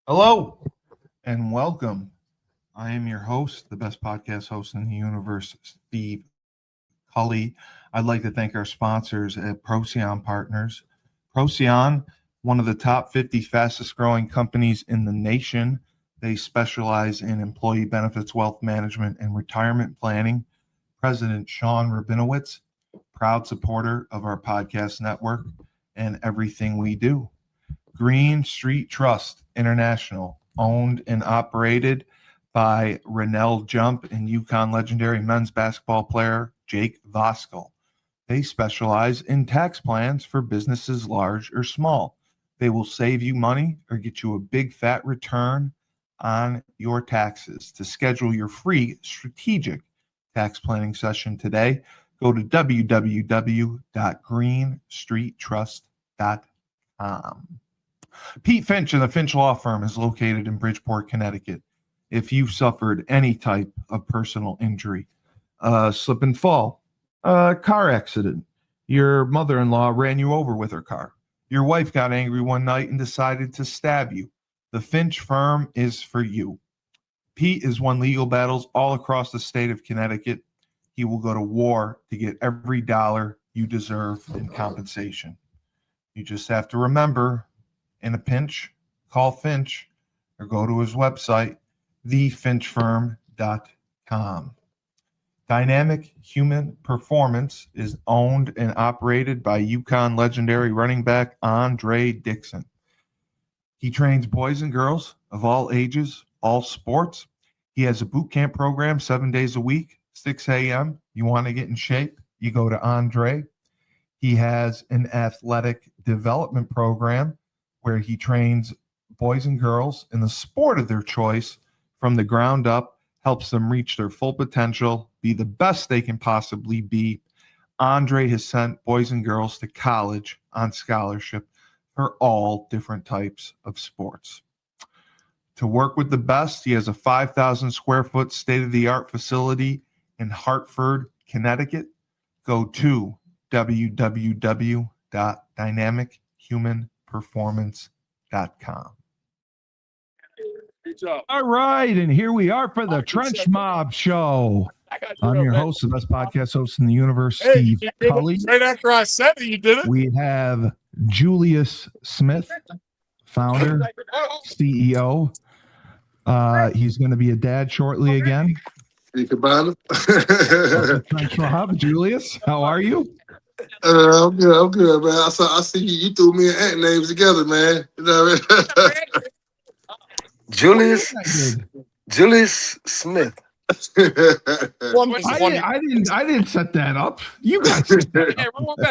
Hello and welcome. I am your host, the best podcast host in the universe, Steve Cully. I'd like to thank our sponsors at Procyon Partners. Procyon, one of the top 50 fastest growing companies in the nation. They specialize in employee benefits, wealth management, and retirement planning. President Sean Rabinowitz, proud supporter of our podcast network and everything we do. Green Street Trust International, owned and operated by Rennell Jump and UConn legendary men's basketball player Jake Voskuhl. They specialize in tax plans for businesses large or small. They will save you money or get you a big fat return on your taxes. To schedule your free strategic tax planning session today, go to www.greenstreettrust.com. Pete Finch and the Finch Law Firm is located in Bridgeport, Connecticut. If you've suffered any type of personal injury, slip and fall, car accident, your mother-in-law ran you over with her car, your wife got angry one night and decided to stab you, the Finch Firm is for you. Pete has won legal battles all across the state of Connecticut. He will go to war to get every dollar you deserve in compensation. You just have to remember, in a pinch, call Finch or go to his website, thefinchfirm.com. Dynamic Human Performance is owned and operated by UConn legendary running back Andre Dixon. He trains boys and girls of all ages, all sports. He has a boot camp program 7 days a week, 6 a.m. You want to get in shape, you go to Andre. He has an athletic development program where he trains boys and girls in the sport of their choice from the ground up, helps them reach their full potential, be the best they can possibly be. Andre has sent boys and girls to college on scholarship for all different types of sports. To work with the best, he has a 5,000 square foot state-of-the-art facility in Hartford, Connecticut. Go to www.dynamichumanperformance.com. All right, and here we are for the Trench Mob Show. I'm your host, the best podcast host in the universe, Steve Cully. Right after I said it, you did it. We have Julius Smith, founder, CEO. He's going to be a dad shortly again. You can buy them. Trench Mob, Julius, how are you? I'm good, man. I see you threw me and Ant names together, man. You know what I mean? Julius Smith. I didn't set that up. You guys set that up. Hey,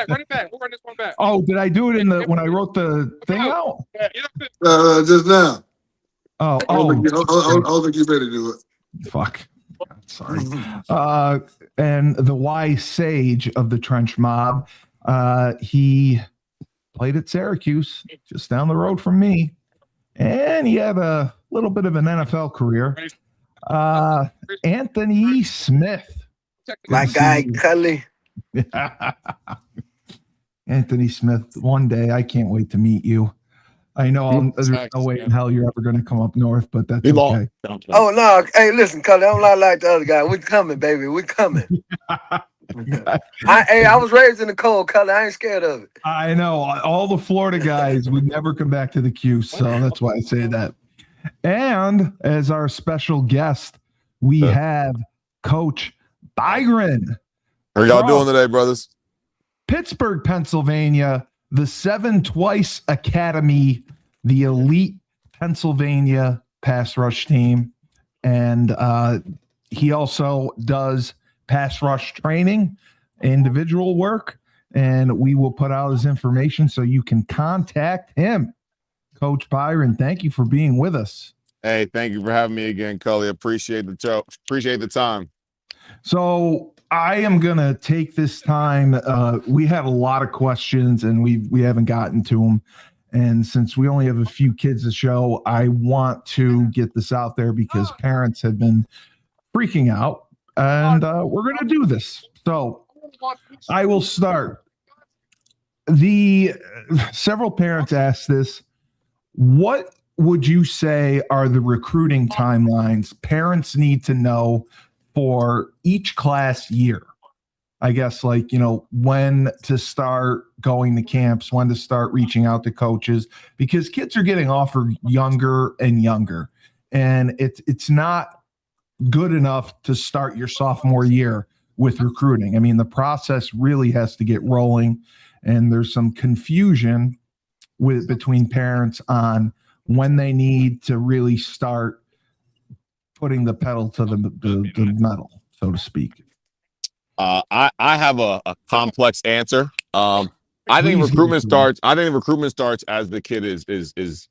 run it back. We'll run this one back. Oh, did I do it when I wrote the thing out? Just now. Oh, I don't think you better do it. Fuck. Sorry. And the wise sage of the Trench Mob, he played at Syracuse, just down the road from me, and he had a little bit of an NFL career. Anthony Smith. My guy, Cully. Anthony Smith, one day I can't wait to meet you. I know there's no way in hell you're ever going to come up north, but that's okay. Oh, no. Hey, listen, Cully, I'm not like the other guy. We're coming, baby. We're coming. I was raised in the cold, Cully. I ain't scared of it. I know. All the Florida guys would never come back to the Q, so that's why I say that. And as our special guest, we have Coach Byron. How are y'all doing today, brothers? Pittsburgh, Pennsylvania, the 7 Twice Academy, the elite Pennsylvania pass rush team. And he also does pass rush training, individual work, and we will put out his information so you can contact him. Coach Byron, thank you for being with us. Hey, thank you for having me again, Cully. Appreciate the show. Appreciate the time. So I am going to take this time. We had a lot of questions and we haven't gotten to them. And since we only have a few kids to show, I want to get this out there because parents have been freaking out, and we're going to do this. So I will start. Several parents asked this. What would you say are the recruiting timelines parents need to know for each class year? I guess, like, when to start going to camps, when to start reaching out to coaches, because kids are getting offered younger and younger, and it's not good enough to start your sophomore year with recruiting. I mean, the process really has to get rolling, and there's some confusion between parents on when they need to really start putting the pedal to the metal, so to speak. I have a complex answer. I think Please recruitment give it to me. starts as the kid is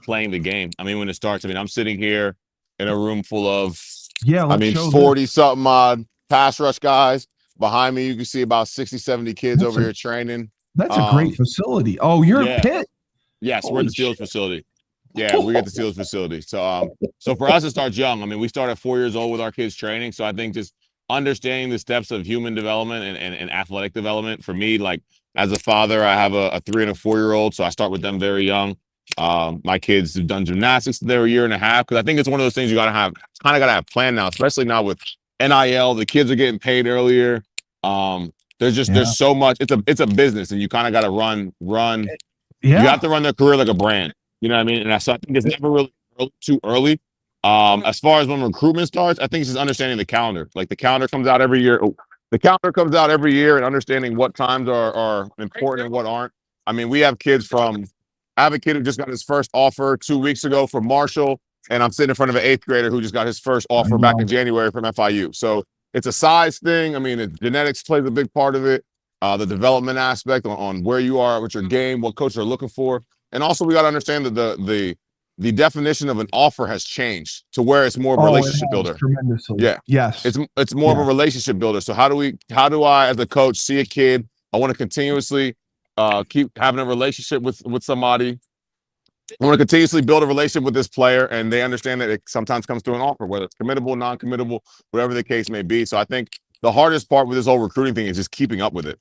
playing the game. I mean, when it starts, I'm sitting here in a room full of, Let's show 40 something odd pass rush guys. Behind me, you can see about 60, 70 kids over here training. That's a great facility. Oh, you're yeah. a Pitt. Yes, we're Holy at the Steelers shit. facility. Yeah, we get the Steelers facility. So for us, it starts young. We start at 4 years old with our kids training. So I think just understanding the steps of human development and athletic development. For me, like, as a father, I have a 3 and a 4-year-old, so I start with them very young. My kids have done gymnastics. They're a year and a half, because I think it's one of those things you gotta have planned now, especially now with NIL. The kids are getting paid earlier. There's so much. It's a business, and you kind of got to run. Yeah. You have to run their career like a brand. You know what I mean? And so I think it's never really too early. As far as when recruitment starts, I think it's just understanding the calendar. Like, the calendar comes out every year. The calendar comes out every year, and understanding what times are important and what aren't. We have kids I have a kid who just got his first offer 2 weeks ago from Marshall, and I'm sitting in front of an 8th grader who just got his first offer back in January from FIU. So it's a size thing. Genetics plays a big part of it. The development aspect on where you are with your game, what coaches are looking for. And also, we got to understand that the definition of an offer has changed to where it's more of a relationship builder. Tremendously. Yeah. Yes. It's more of a relationship builder. So how do I, as a coach, see a kid? I want to continuously keep having a relationship with somebody. I want to continuously build a relationship with this player, and they understand that it sometimes comes through an offer, whether it's committable, non-committable, whatever the case may be. So I think the hardest part with this whole recruiting thing is just keeping up with it.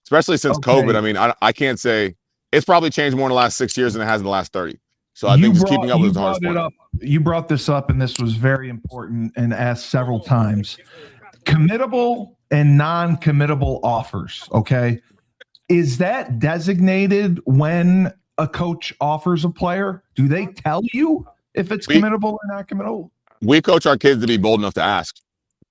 Especially since COVID. I can't say it's probably changed more in the last 6 years than it has in the last 30. So I think just keeping up with it is the hardest part. You brought this up, and this was very important and asked several times. Committable and non-committable offers, okay? Is that designated when a coach offers a player? Do they tell you if it's committable or not committable? We coach our kids to be bold enough to ask.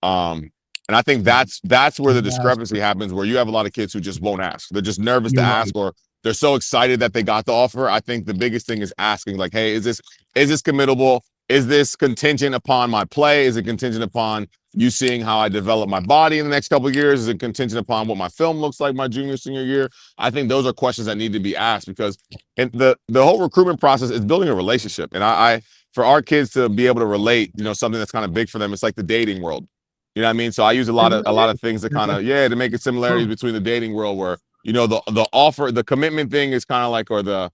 And I think that's where the discrepancy happens, where you have a lot of kids who just won't ask. They're just nervous to ask, or they're so excited that they got the offer. I think the biggest thing is asking, like, hey, is this committable? Is this contingent upon my play? Is it contingent upon you seeing how I develop my body in the next couple of years? Is it contingent upon what my film looks like my junior, senior year? I think those are questions that need to be asked, because the whole recruitment process is building a relationship. And I for our kids to be able to relate, something that's kind of big for them, it's like the dating world. You know what I mean? So I use a lot of things to to make it similarities between the dating world, where, the offer, the commitment thing is kind of like, or the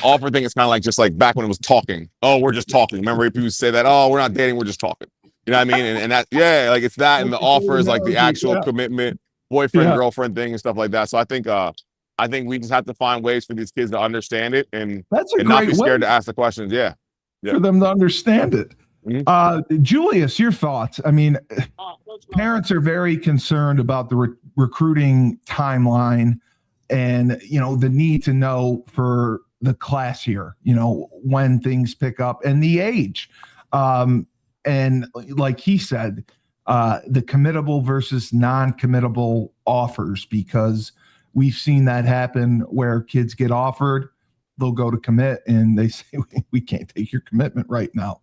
offer thing is kind of like, just like back when it was talking. Oh, we're just talking. Remember people say that, oh, we're not dating, we're just talking. You know what I mean? And that, like, it's that, and the offer is like the actual commitment, boyfriend, girlfriend thing and stuff like that. So I think we just have to find ways for these kids to understand it and not be scared to ask the questions. Yeah. For them to understand it. Mm-hmm. Julius, your thoughts? Parents are very concerned about the recruiting timeline, and the need to know for the class year, when things pick up, and the age. And like he said, the committable versus non-committable offers, because we've seen that happen where kids get offered, they'll go to commit, and they say, we can't take your commitment right now.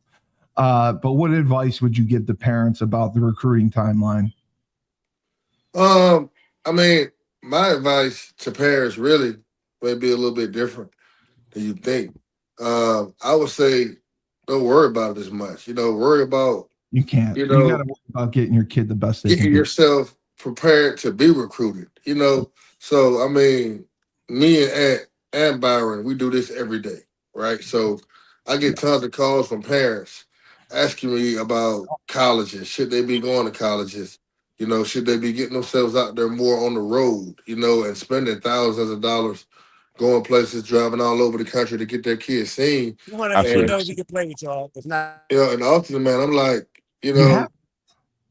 But what advice would you give the parents about the recruiting timeline? My advice to parents really may be a little bit different than you think. I would say, don't worry about it as much. Worry about you can't. You got to worry about getting your kid the best. Getting yourself prepared to be recruited. So me and Byron, we do this every day, right? So I get tons of calls from parents asking me about colleges. Should they be going to colleges? Should they be getting themselves out there more on the road? And spending thousands of dollars, going places, driving all over the country to get their kids seen. Absolutely. He can play with y'all. If not, And ultimately, man, I'm like, Yeah.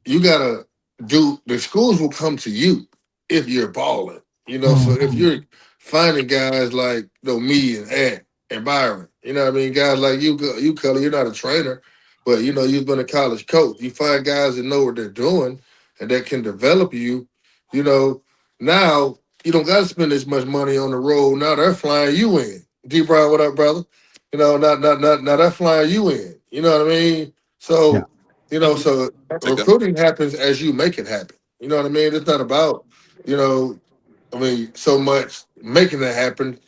you gotta do. The schools will come to you if you're balling. So if you're finding guys like me and Ant and Byron, what I mean, guys like you, Cully, you're not a trainer, but you've been a college coach. You find guys that know what they're doing and that can develop you. Now you don't got to spend as much money on the road. Now they're flying you in. D. Brown, what up, brother? Now they're flying you in. You know what I mean? So. So recruiting happens as you make it happen. You know what I mean? It's not about, so much making it happen,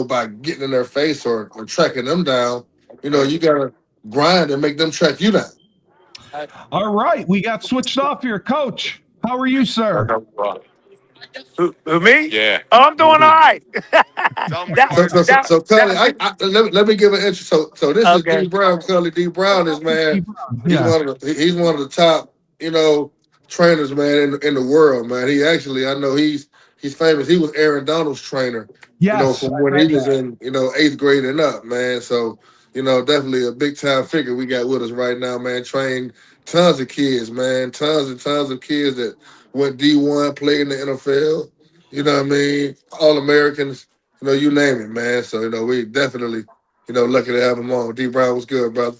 by getting in their face or tracking them down. You got to grind and make them track you down. All right. We got switched off here. Coach, how are you, sir? who me? Yeah. Oh, I'm doing all right. So Cully, let me give an intro. So this is Okay. D. Brown. Cully D. Brown is, man. Yeah. He's one of the top, trainers, man, in the world, man. He actually, I know he's famous. He was Aaron Donald's trainer, Yes. from when he was in, 8th grade and up, man. So, definitely a big time figure we got with us right now, man. Trained tons of kids, man. Tons and tons of kids that went D1, played in the NFL. You know what I mean? All Americans, you name it, man. So, we definitely, lucky to have him on. D. Brown, was good, brother?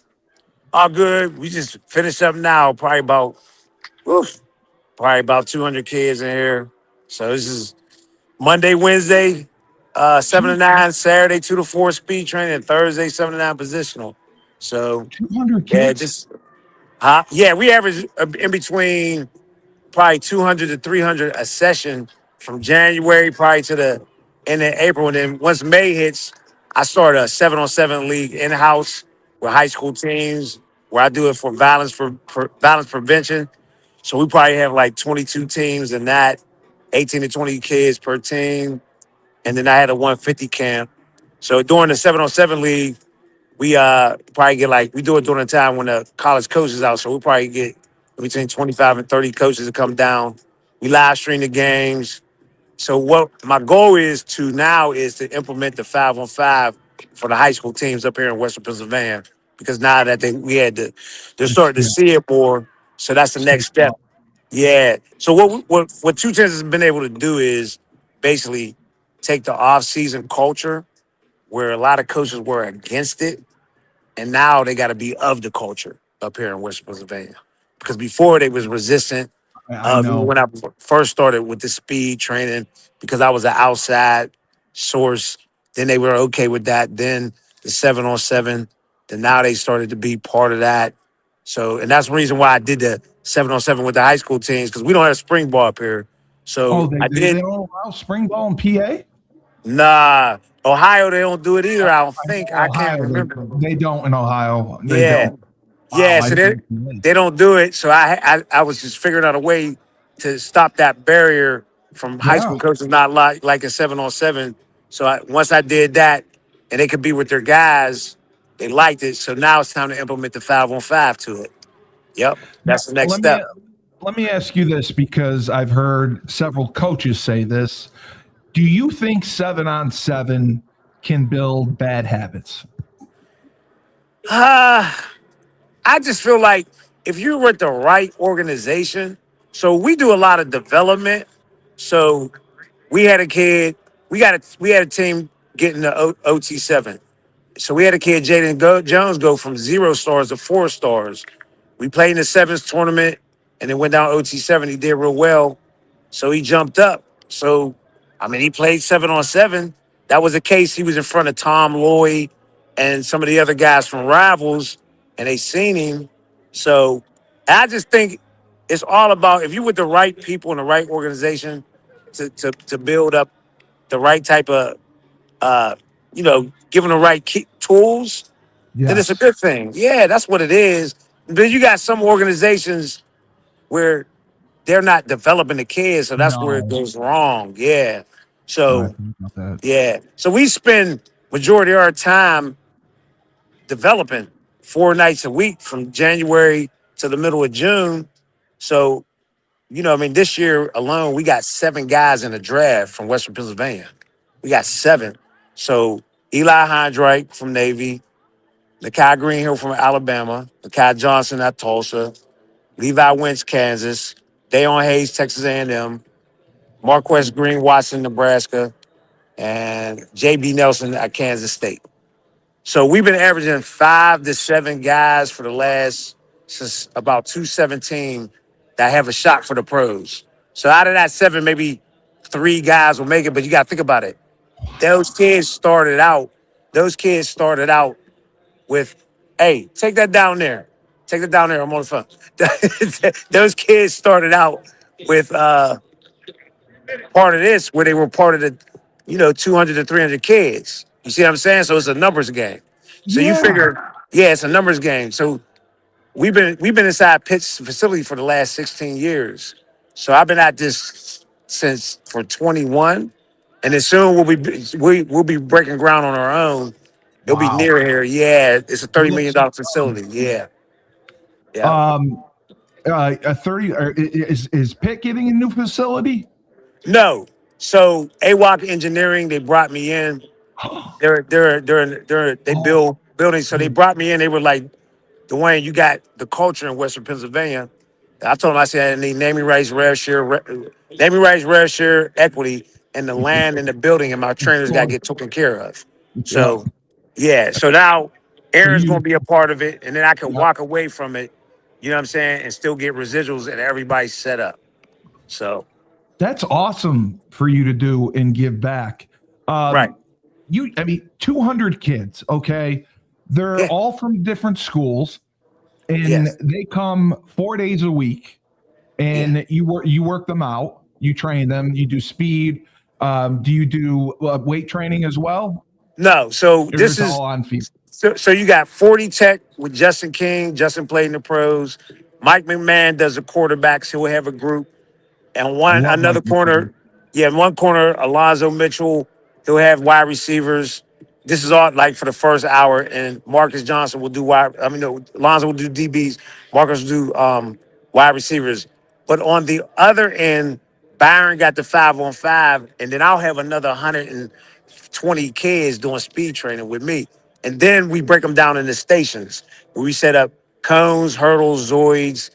All good. We just finished up now. Probably about 200 kids in here. So this is Monday, Wednesday, 7 to 9, Saturday 2 to 4 speed training, and Thursday 7 to 9 positional. So 200 yeah, kids. we average in between probably 200 to 300 a session from January probably to the end of April. And then once May hits, I start a 7-on-7 league in-house with high school teams where I do it for violence prevention. So we probably have like 22 teams in that, 18 to 20 kids per team. And then I had a 150 camp. So during the 7-on-7 league, we probably get we do it during the time when the college coach is out. So we probably get between 25 and 30 coaches to come down. We live stream the games. So what my goal is to implement the 5-on-5 for the high school teams up here in Western Pennsylvania, because now that they're starting to see it more. So that's the next step. Yeah. So what 210 has been able to do is basically take the off-season culture where a lot of coaches were against it, and now they got to be of the culture up here in Western Pennsylvania. Because before they was resistant. I know. When I first started with the speed training, because I was an outside source, then they were okay with that. Then the 7-on-7, then now they started to be part of that. So, and that's the reason why I did the 7-on-7 with the high school teams, because we don't have spring ball up here. So they don't allow spring ball in PA? Nah, Ohio, they don't do it either. I don't think. I can't Ohio, remember. They don't in Ohio. They Yeah. don't. Yeah, Wow, so I they don't do it. So I was just figuring out a way to stop that barrier from high school coaches not like a 7-on-7. So once I did that, and they could be with their guys, they liked it. So now it's time to implement the 5-on-5 to it. Yep, that's the next step. Let me ask you this, because I've heard several coaches say this. Do you think 7-on-7 can build bad habits? I just feel like if you're with the right organization, so we do a lot of development. So we had a kid, we had a team getting the OT7. So we had a kid, Jaden Jones, go from 0 stars to 4 stars. We played in the sevens tournament and then went down OT7. He did real well. So he jumped up. So, he played 7-on-7. That was the case. He was in front of Tom Lloyd and some of the other guys from Rivals, and they seen him. So I just think it's all about, if you're with the right people in the right organization to build up the right type of, given the right tools, then it's a good thing. Yeah, that's what it is. Then you got some organizations where they're not developing the kids, so that's where it goes wrong. Yeah. So, yeah. So we spend majority of our time developing 4 nights a week from January to the middle of June. So, this year alone, we got 7 guys in the draft from Western Pennsylvania. We got 7. So Eli Hondrike from Navy, Nakai Greenhill from Alabama, Nakai Johnson at Tulsa, Levi Wentz, Kansas, Dayon Hayes, Texas A&M, Marquess Green, Watson, Nebraska, and J.B. Nelson at Kansas State. So we've been averaging 5 to 7 guys for the last, since about 2017, that have a shot for the pros. So out of that 7, maybe 3 guys will make it, but you got to think about it. Those kids started out with, hey, take that down there. Take that down there. I'm on the phone. Those kids started out with part of this where they were part of the, 200 to 300 kids. You see what I'm saying? So it's a numbers game. So you figure, yeah, it's a numbers game. So we've been inside Pitt's facility for the last 16 years. So I've been at this since for 21, and as soon we'll be breaking ground on our own. It'll be near here. Yeah, it's a $30 million facility. Yeah. Yeah. A 30 is Pitt getting a new facility? No. So AWOC Engineering, they brought me in. They build buildings. So they brought me in. They were like, Dwayne, you got the culture in Western Pennsylvania. I told them, I said, I need naming rights, rev share, equity, and the land and the building, and my trainers got to get taken care of. So, yeah. So now Aaron's going to be a part of it, and then I can walk away from it, you know what I'm saying, and still get residuals and everybody's set up. So. That's awesome for you to do and give back. Right. 200 kids, okay? They're all from different schools, and they come 4 days a week, and you work them out, you train them, you do speed. Do you do weight training as well? No. So this is all on feet. So you got 40 Tech with Justin King. Justin played in the pros. Mike McMahon does the quarterbacks. He'll have a group. And another corner, one corner, Alonzo Mitchell, he'll have wide receivers. This is all like for the first hour, and Marcus Johnson will do Alonzo will do DBs, Marcus will do wide receivers. But on the other end, Byron got the 5-on-5, and then I'll have another 120 kids doing speed training with me. And then we break them down into stations where we set up cones, hurdles, zoids,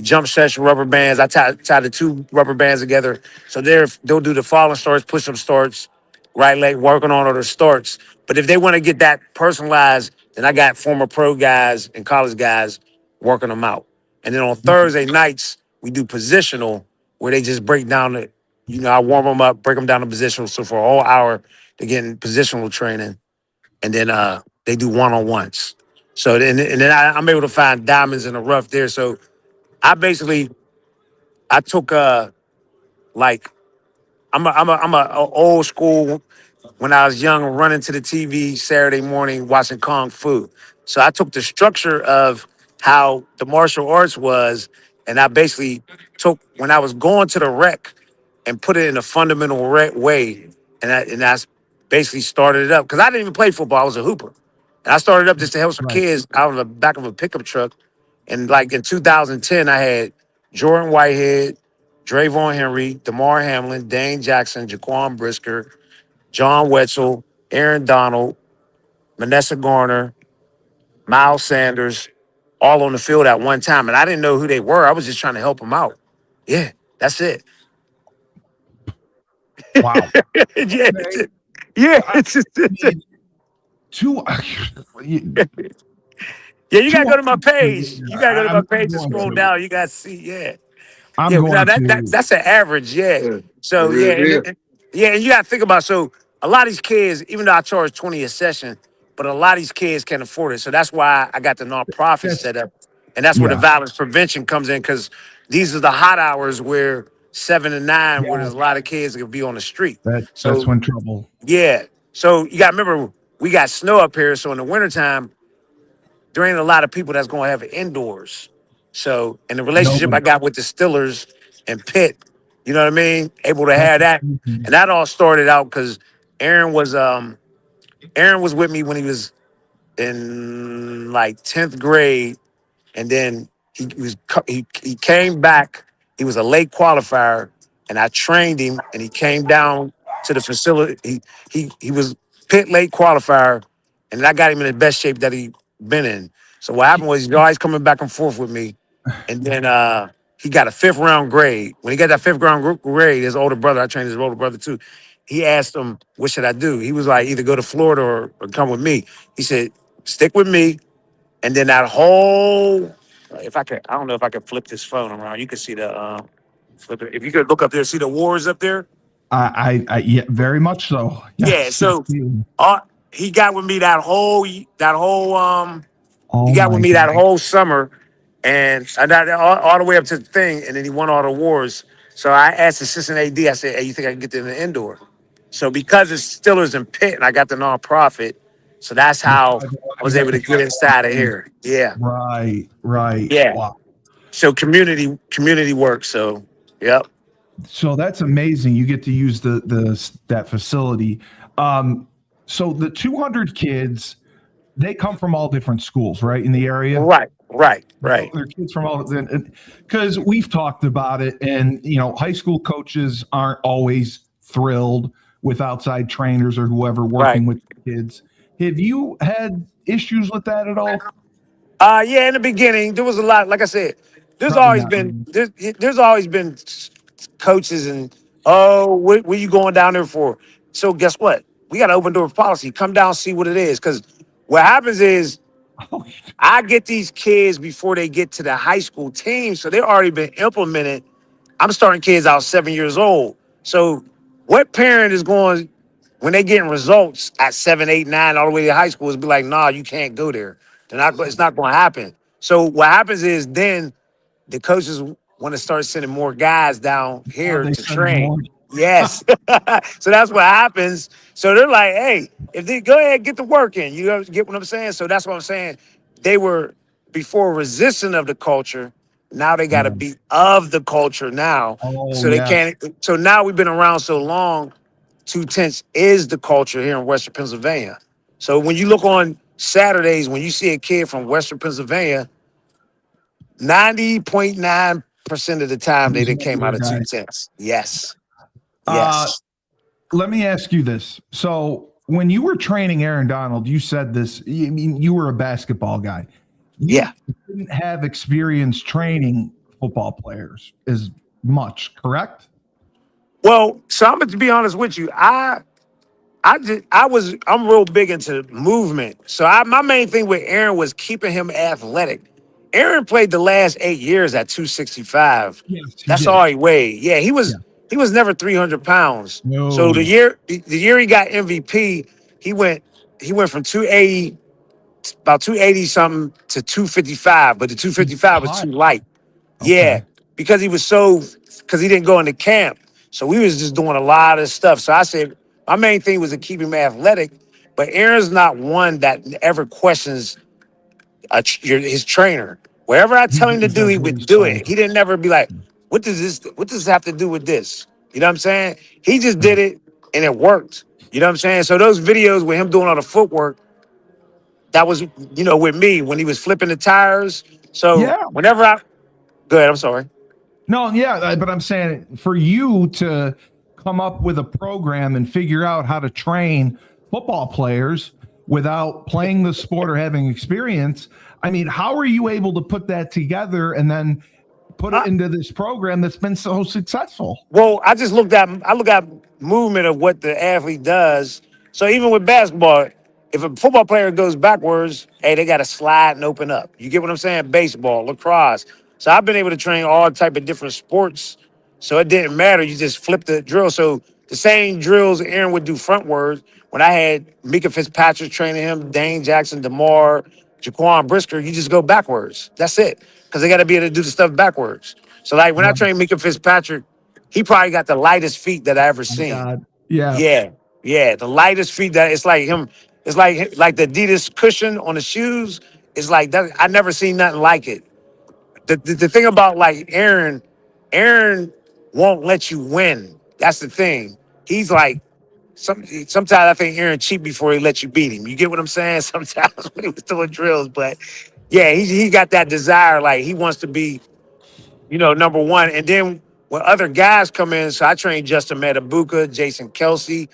jump session rubber bands. I tie the 2 rubber bands together. So they'll do the falling starts, push-up starts, right leg working on the starts. But if they want to get that personalized, then I got former pro guys and college guys working them out. And then on Thursday nights, we do positional where they just break down I warm them up, break them down to positional. So for a whole hour, they're getting positional training. And then they do one-on-ones. So then I'm able to find diamonds in the rough there. So I took I'm a old school when I was young, running to the TV Saturday morning watching Kung Fu. So I took the structure of how the martial arts was, and I basically took when I was going to the rec and put it in a fundamental way, and I basically started it up because I didn't even play football. I was a hooper, and I started up just to help some kids out of the back of a pickup truck. And like in 2010, I had Jordan Whitehead, Drayvon Henry, DeMar Hamlin, Dane Jackson, Jaquan Brisker, John Wetzel, Aaron Donald, Vanessa Garner, Miles Sanders, all on the field at one time. And I didn't know who they were. I was just trying to help them out. Yeah, that's it. Wow. It's just Yeah, you gotta go to my page. You gotta go to my page and scroll down. You gotta see, that's an average, So and you gotta think about a lot of these kids, even though I charge 20 a session, but a lot of these kids can't afford it. So that's why I got the nonprofit set up, and that's where the violence prevention comes in because these are the hot hours where 7 to 9, where there's a lot of kids that could be on the street. That's when trouble. Yeah. So you got to remember, we got snow up here. So in the wintertime, there ain't a lot of people that's going to have it indoors. So in the relationship I got with the Stillers and Pitt, you know what I mean? Able to have that. And that all started out because Aaron was with me when he was in like 10th grade. And then he came back. He was a late qualifier, and I trained him, and he came down to the facility. He was pit late qualifier, and I got him in the best shape that he been in. So what happened was he's always coming back and forth with me, and then he got a 5th round grade. When he got that 5th round grade, his older brother, I trained his older brother too. He asked him, "What should I do?" He was like, "Either go to Florida or come with me." He said, "Stick with me." And then that whole, if I could, I don't know if I could flip this phone around. You can see the flip it. If you could look up there, see the wars up there. Yeah, very much so. Yeah. So he got with me that whole he Oh got with my me that God. whole summer, and I got all the way up to the thing, and then he won all the awards. So I asked the assistant AD, I said, "Hey, you think I can get to the indoor?" So because it's Steelers and Pitt, and I got the nonprofit, so that's how I was able to get inside of here. Yeah, Right. yeah. Wow. So community work. So yep. So that's amazing. You get to use that facility. So the 200 kids, they come from all different schools, right, in the area. Right. They're kids from all, because we've talked about it, and high school coaches aren't always thrilled with outside trainers or whoever working with kids. Have you had issues with that at all? Yeah, in the beginning, there was a lot. Like I said, there's Probably always not been really. there's always been coaches and what you going down there for? So guess what? We got an open door policy. Come down, see what it is. Because what happens is Oh, I get these kids before they get to the high school team, so they've already been implemented. I'm starting kids out 7 years old. So what parent is going when they getting results at 7, 8, 9, all the way to high school is be like, nah, you can't go there. It's not going to happen. So what happens is then the coaches want to start sending more guys down here they to send more. train. Yes. So that's what happens. So they're like, hey, if they go ahead, get the work in. You get what I'm saying? So that's what I'm saying. They were before resistant of the culture. Now they got to be of the culture now. Oh, So they yeah. can't. So now we've been around so long. 2 tenths is the culture here in Western Pennsylvania. So when you look on Saturdays, when you see a kid from Western Pennsylvania, 90.9% of the time they didn't came out of 2 tenths. Yes. Yes. Let me ask you this. So when you were training Aaron Donald, you said this, you were a basketball guy. You didn't have experience training football players as much, correct? Well, so I'm going to be honest with you. I'm real big into movement. So my main thing with Aaron was keeping him athletic. Aaron played the last 8 years at 265. Yes, That's all he weighed. Yeah, he was never 300 pounds. No. So the year he got MVP, he went from 280, about 280 something to 255, but the 255 was too light. Okay. Yeah, because he didn't go into camp. So we was just doing a lot of stuff. So I said my main thing was to keep him athletic, but Aaron's not one that ever questions his trainer. Whatever I tell him to do, he would do it. He didn't never be like, what does this have to do with this? You know what I'm saying? He just did it and it worked. You know what I'm saying? So those videos with him doing all the footwork, that was, with me when he was flipping the tires. So whenever go ahead, I'm sorry. No, yeah, but I'm saying for you to come up with a program and figure out how to train football players without playing the sport or having experience, I mean, how are you able to put that together and then put it into this program that's been so successful? Well, I look at movement of what the athlete does. So even with basketball, if a football player goes backwards, hey, they got to slide and open up. You get what I'm saying? Baseball, lacrosse. So I've been able to train all type of different sports. So it didn't matter. You just flip the drill. So the same drills Aaron would do frontwards. When I had Mika Fitzpatrick training him, Dane Jackson, DeMar, Jaquan Brisker, you just go backwards. That's it. Because they got to be able to do the stuff backwards. So like when I trained Mika Fitzpatrick, he probably got the lightest feet that I ever seen. God. Yeah. Yeah. The lightest feet that it's like him. It's like the Adidas cushion on the shoes. It's like that. I never seen nothing like it. The thing about like Aaron won't let you win. That's the thing. He's like, sometimes I think Aaron cheat before he let you beat him. You get what I'm saying? Sometimes when he was doing drills, but yeah, he got that desire. Like he wants to be, number one. And then when other guys come in, so I train Justin Matabuka, Jason Kelsey.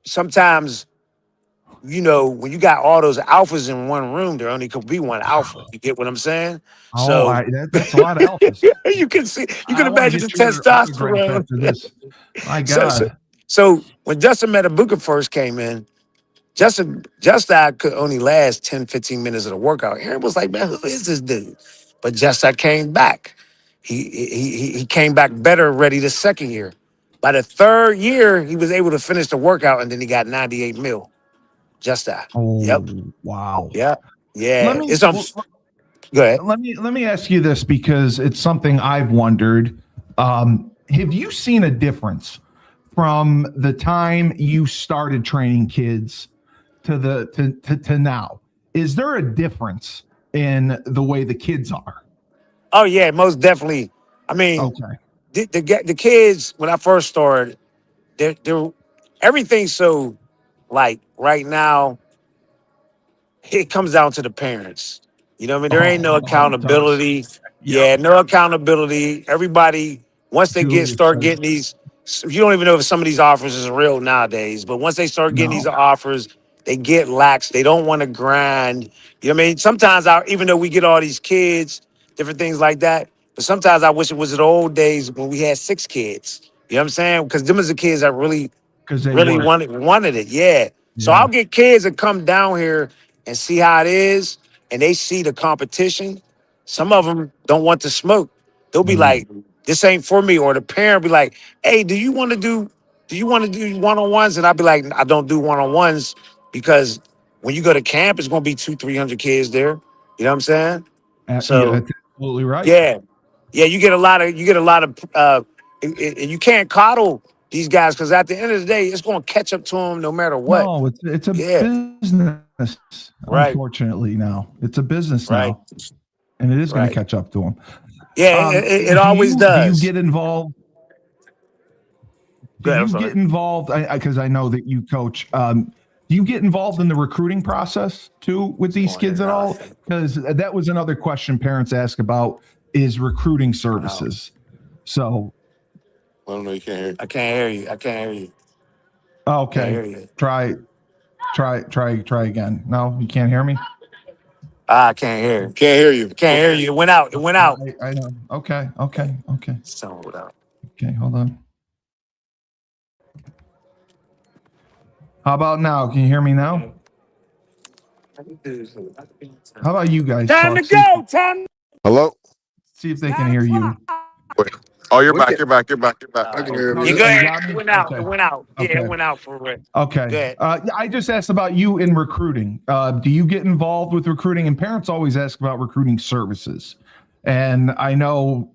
Sometimes you know, when you got all those alphas in one room, there only could be one alpha. You get what I'm saying? Oh, So that's a lot of alphas. you can see, you can I want to imagine the get your autograph testosterone. after this. My So, God. so when Justin Metabuka first came in, Justin could only last 10, 15 minutes of the workout. Aaron was like, man, who is this dude? But Justin came back. He came back better, ready the second year. By the third year, he was able to finish the workout, and then he got 98 mil. Just that. Oh, Yep. wow. Yep. Let Yeah. me It's on. Go ahead. let me ask you this because it's something I've wondered. Have you seen a difference from the time you started training kids to now? Is there a difference in the way the kids are? Oh yeah, most definitely. I mean, Okay. the kids when I first started, they're everything's so like right now. It comes down to the parents. You know what I mean? There ain't no It does. accountability. Yep. Yeah, no accountability. Everybody, once they Julius start said getting these, you don't even know if some of these offers is real nowadays. But once they start getting these no. offers, they get lax. They don't want to grind. You know what I mean? Sometimes even though we get all these kids, different things like that, but sometimes I wish it was the old days when we had 6 kids. You know what I'm saying? Because them is the kids that really Because they really work. wanted it. Yeah. So Yeah. I'll get kids that come down here and see how it is, and they see the competition. Some of them don't want to smoke. They'll be like, "This ain't for me," or the parent be like, "Hey, do you want to do one-on-ones?" And I'll be like, "I don't do one-on-ones because when you go to camp, it's gonna be 200-300 kids there." You know what I'm saying? Yeah, So that's absolutely right. yeah, yeah, you get a lot of and you can't coddle these guys because at the end of the day, it's going to catch up to them no matter what. No, it's a Yeah, business. right, Unfortunately, now it's a business right, now, and it is going to right. catch up to them. Yeah, it always Do you does. get involved? Go Do ahead, I'm you sorry. get involved? Because I know that you coach. Do you get involved in the recruiting process too with these kids at all? Because that was another question parents ask about is recruiting services. So I don't know. You can't hear. I can't hear you. I can't hear you. okay, Can't hear you. try again. No, you can't hear me. I can't hear. Can't hear you. Can't hear you. It went out. It went out. I know. Okay. Sound went out. Okay, hold on. How about now? Can you hear me now? How about you guys Time to talk? go. Time. Hello. See if they can hear you. Oh, you're back. You're back. You're back. You're back. I can hear No, You him. go you ahead. got me? It went out. Okay. It went out. Yeah, Okay. it went out for real. Okay. Go ahead. I just asked about you in recruiting. Do you get involved with recruiting? And parents always ask about recruiting services. And I know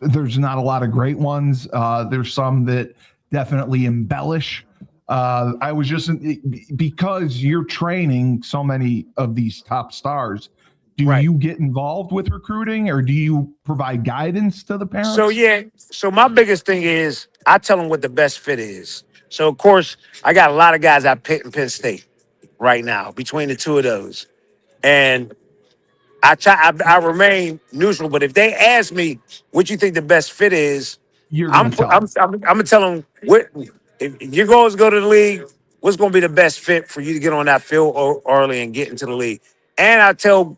there's not a lot of great ones. There's some that definitely embellish. I was just because you're training so many of these top stars. Do Right. you get involved with recruiting, or do you provide guidance to the parents? So yeah, so my biggest thing is I tell them what the best fit is. So of course I got a lot of guys at Pitt and Penn State right now between the two of those, and I remain neutral. But if they ask me what you think the best fit is, You're I'm gonna tell them. gonna tell them what if your goals go to the league. What's gonna be the best fit for you to get on that field early and get into the league? And I tell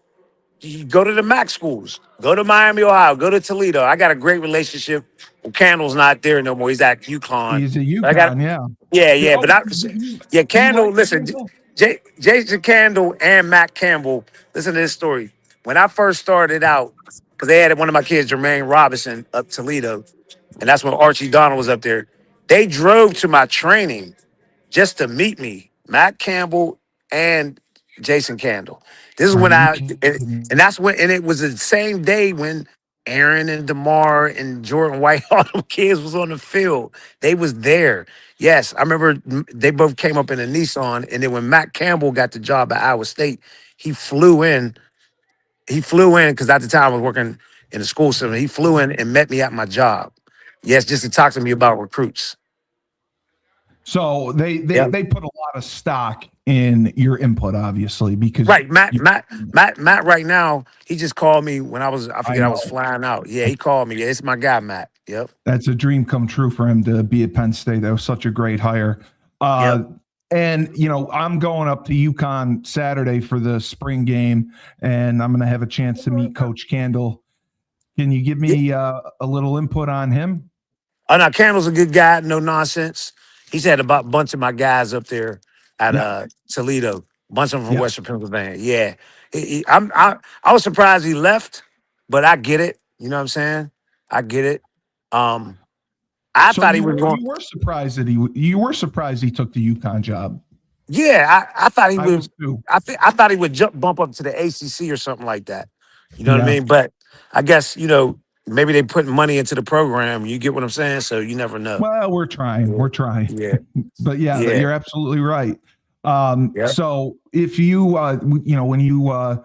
you go to the MAC schools. Go to Miami, Ohio. Go to Toledo. I got a great relationship. Well, Candle's not there no more. He's at UConn. He's a But I got UConn, yeah. But Candle. like Listen, Candle? Jason Candle and Matt Campbell. Listen to this story. When I first started out, because they had one of my kids, Jermaine Robinson, up Toledo, and that's when Archie Donald was up there. They drove to my training just to meet me, Matt Campbell and Jason Candle. This is Are when you and kidding? that's when, and it was the same day when Aaron and DeMar and Jordan White, all them kids was on the field. They was there. Yes, I remember they both came up in a Nissan, and then when Matt Campbell got the job at Iowa State, he flew in. He flew in because at the time I was working in the school system. He flew in and met me at my job. Yes, just to talk to me about recruits. So they Yep. put a lot of stock in your input, obviously, because Right, Matt. Right now, he just called me when I was flying out. Yeah, he called me. Yeah, it's my guy, Matt. Yep. that's a dream come true for him to be at Penn State. That was such a great hire. Yep. And, I'm going up to UConn Saturday for the spring game, and I'm going to have a chance to meet Coach Candle. Can you give me a little input on him? Oh, no, Candle's a good guy, no nonsense. He's had a bunch of my guys up there at Toledo, a bunch of them from Western Pennsylvania. Yeah. I was surprised he left, but I get it. You know what I'm saying? I get it. I thought he was going. You were surprised that you were surprised he took the UConn job. Yeah, I thought he would. Too. I thought he would bump up to the ACC or something like that. You know what I mean? But I guess maybe they put money into the program. You get what I'm saying? So you never know. Well, we're trying. We're trying. Yeah. But you're absolutely right. Yep. So if you when you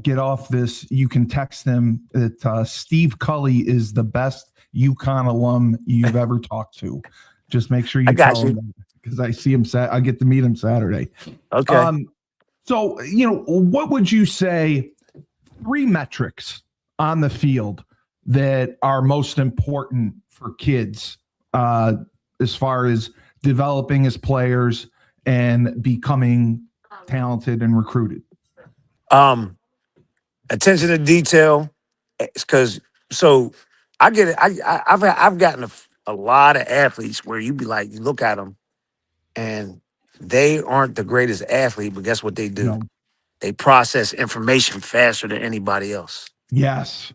get off this, you can text them that Steve Cully is the best UConn alum you've ever talked to. Just make sure you tell him, because I see him. I get to meet him Saturday. Okay. So what would you say? 3 metrics on the field that are most important for kids as far as developing as players and becoming talented and recruited. Attention to detail, because I get it. I've gotten a lot of athletes where you be like, you look at them and they aren't the greatest athlete, but guess what they do? No. They process information faster than anybody else. Yes.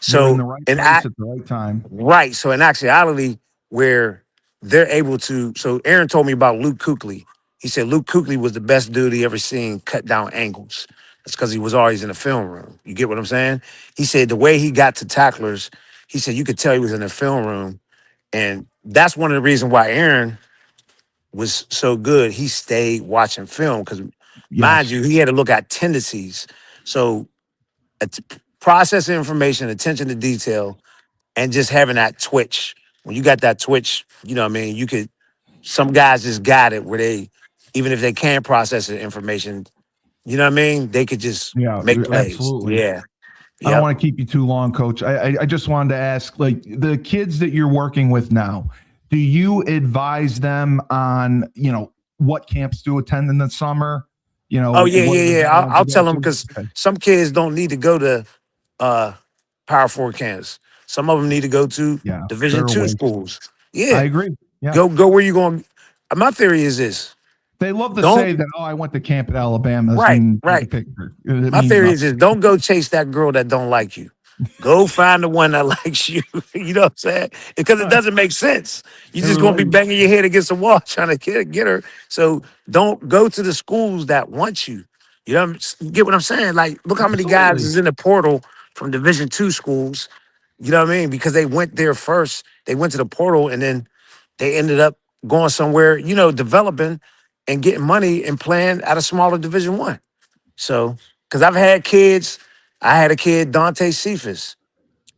So you're in the right place at the right time. Right. So in actuality, where they're able to, so Aaron told me about Luke Kuechly. He said Luke Kuechly was the best dude he ever seen cut down angles. That's because he was always in the film room. You get what I'm saying? He said the way he got to tacklers, he said you could tell he was in the film room. And that's one of the reasons why Aaron was so good. He stayed watching film because, mind you, he had to look at tendencies. So processing information, attention to detail, and just having that twitch. When you got that twitch, you know what I mean? Some guys just got it where they, even if they can't process the information, you know what I mean? They could just make plays. Absolutely. Yeah. I don't want to keep you too long, Coach. I just wanted to ask, like, the kids that you're working with now, do you advise them on, what camps to attend in the summer? Oh, yeah. I'll tell them, because some kids don't need to go to Power 4 camps. Some of them need to go to Division II schools. Yeah. I agree. Yeah. Go where you're going. My theory is this. They love to say that, I went to camp at Alabama. Right. My theory is this. Don't go chase that girl that don't like you. Go find the one that likes you. You know what I'm saying? Because it doesn't make sense. You're just going to be banging your head against the wall trying to get her. So don't go to the schools that want you. You know, get what I'm saying? Like, look how many guys is in the portal from Division II schools. You know what I mean? Because they went there first. They went to the portal, and then they ended up going somewhere, developing and getting money and playing at a smaller Division I. So, because I've had kids. I had a kid, Dante Cephas.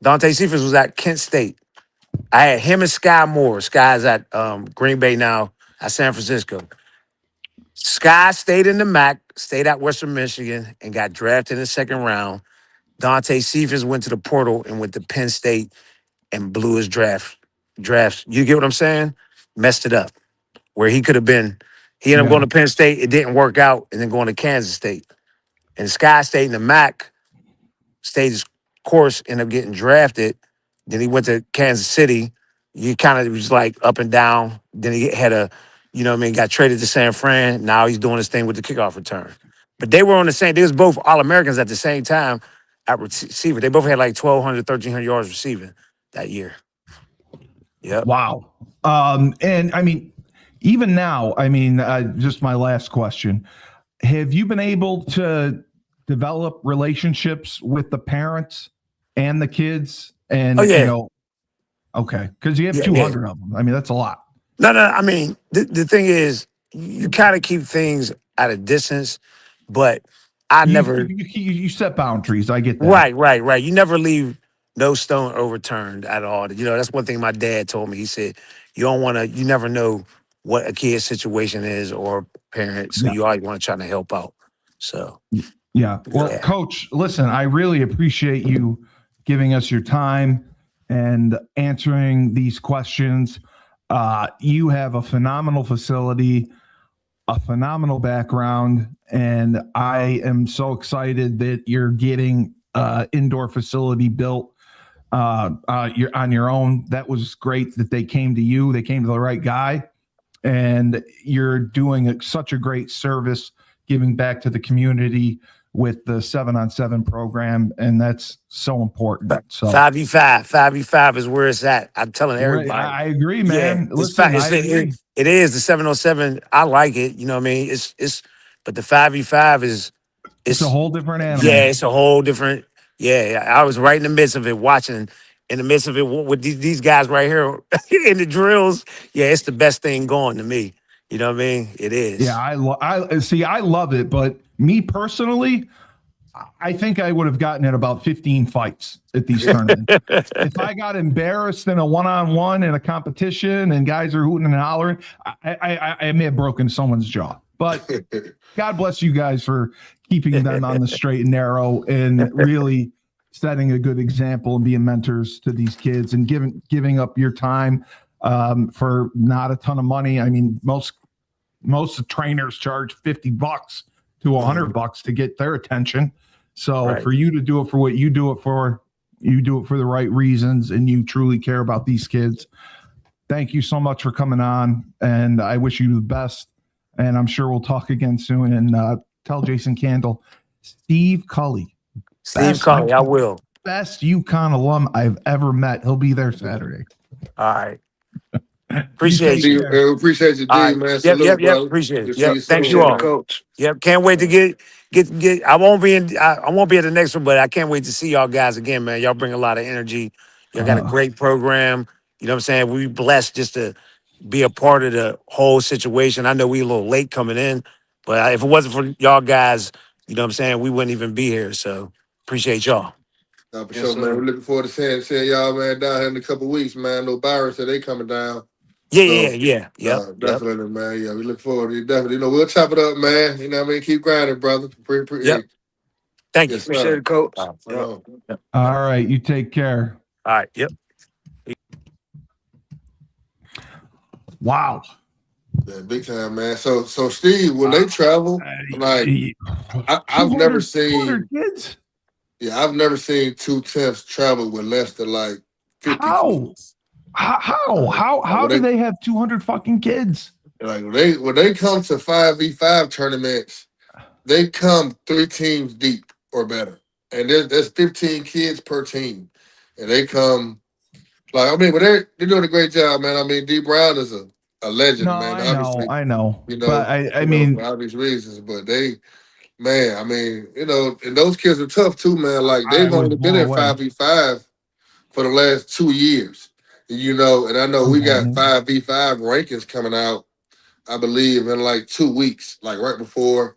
Dante Cephas was at Kent State. I had him and Sky Moore. Sky's at Green Bay now, at San Francisco. Sky stayed in the MAC, stayed at Western Michigan, and got drafted in the 2nd round. Dante Cephas went to the portal and went to Penn State and blew his draft. You get what I'm saying? Messed it up. Where he could have been, he ended up going to Penn State. It didn't work out, and then going to Kansas State. And Sky stayed in the MAC. Stayed his course, ended up getting drafted. Then he went to Kansas City. He kind of was like up and down. Then he had got traded to San Fran. Now he's doing his thing with the kickoff return. But they were on the same, they was both All-Americans at the same time at receiver. They both had like 1,200, 1,300 yards receiving that year. Yeah. Wow. And I mean, even now, just my last question. Have you been able to develop relationships with the parents and the kids? And, okay. Because you have 200 of them. That's a lot. No. The thing is, you kind of keep things at a distance, but you set boundaries. I get that. Right. You never leave no stone overturned at all. That's one thing my dad told me. He said, you never know what a kid's situation is or parent. So you always want to try to help out. So. Yeah. Well, Coach, listen, I really appreciate you giving us your time and answering these questions. You have a phenomenal facility, a phenomenal background, and I am so excited that you're getting indoor facility built. You're on your own. That was great that they came to you. They came to the right guy, and you're doing such a great service, giving back to the community with the 7-on-7 program, and that's so important. So 5v5 is where it's at. I'm telling everybody. I agree, man. Yeah, Listen, it is the 707. I like it. You know what I mean? But the 5v5 is it's a whole different animal. Yeah, it's a whole different. Yeah, I was right in the midst of it, watching in the midst of it with these guys right here in the drills. Yeah, it's the best thing going to me. You know what I mean? It is. Yeah, I see. I love it, but me personally, I think I would have gotten in about 15 fights at these tournaments. If I got embarrassed in a one-on-one in a competition and guys are hooting and hollering, I may have broken someone's jaw. But God bless you guys for keeping them on the straight and narrow and really setting a good example and being mentors to these kids and giving up your time for not a ton of money. I mean, most trainers charge $50 to $100 to get their attention. So for you to do it for what you do it for the right reasons, and you truly care about these kids. Thank you so much for coming on, and I wish you the best. And I'm sure we'll talk again soon. And tell Jason Candle, Steve Cully. I will. Best UConn alum I've ever met. He'll be there Saturday. All right. Appreciate you. Appreciate you, D, man. Yep. Appreciate it. Yep. Thank you all, Coach. Yep. Can't wait to get. I won't be at the next one, but I can't wait to see y'all guys again, man. Y'all bring a lot of energy. Y'all got a great program. You know what I'm saying? We blessed just to be a part of the whole situation. I know we a little late coming in, but if it wasn't for y'all guys, you know what I'm saying, we wouldn't even be here. So appreciate y'all. For sure, man. We're looking forward to seeing y'all, man, down here in a couple of weeks, man. No Byron said they coming down. Yeah. Definitely, man. Yeah, we look forward to it. Definitely. You know, we'll chop it up, man. You know what I mean? Keep grinding, brother. Yep. Thank you. Appreciate it, Coach. All right. You take care. All right. Yep. Wow. Yeah, big time, man. So Steve, when they travel, like I've never seen kids. Yeah, I've never seen 2 temps travel with less than like 50 kids. How do they have 200 fucking kids? Like when they come to 5v5 tournaments, they come 3 teams deep or better, and there's 15 kids per team, and they come like but they're doing a great job, man. I mean, D Brown is a legend, man. I know. You know, but I mean, for obvious reasons, but they. Man, I mean, you know, and those kids are tough too, man. Like they've only been in 5v5 for the last 2 years, you know. And I know we got 5v5 rankings coming out, I believe, in like 2 weeks, like right before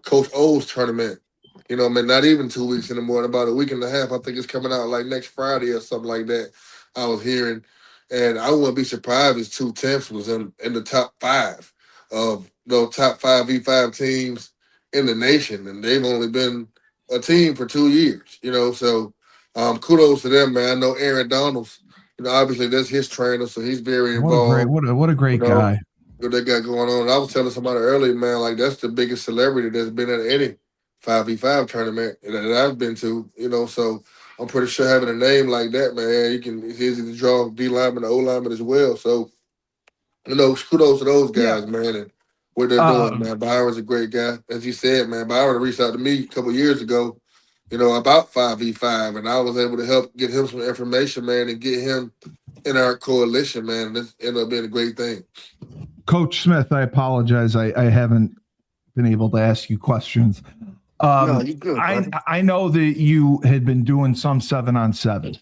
Coach O's tournament. You know, man, not even 2 weeks anymore. In about a week and a half, I think it's coming out like next Friday or something like that. I was hearing, and I wouldn't be surprised if 2 temps was in the top 5 of those top 5v5 teams in the nation, and they've only been a team for 2 years, you know. So kudos to them, man. I know Aaron Donalds, you know, obviously that's his trainer, so he's very involved. What a great guy. What they got going on. And I was telling somebody earlier, man, like that's the biggest celebrity that's been at any 5v5 tournament that I've been to, you know. So I'm pretty sure having a name like that, man, it's easy to draw D lineman, O lineman as well. So, you know, kudos to those guys, man. And what they're doing, man. Byron's a great guy. As you said, man, Byron reached out to me a couple of years ago, you know, about 5v5, and I was able to help get him some information, man, and get him in our coalition, man. This ended up being a great thing. Coach Smith, I apologize. I haven't been able to ask you questions. No, you're good, I know that you had been doing some 7-on-7.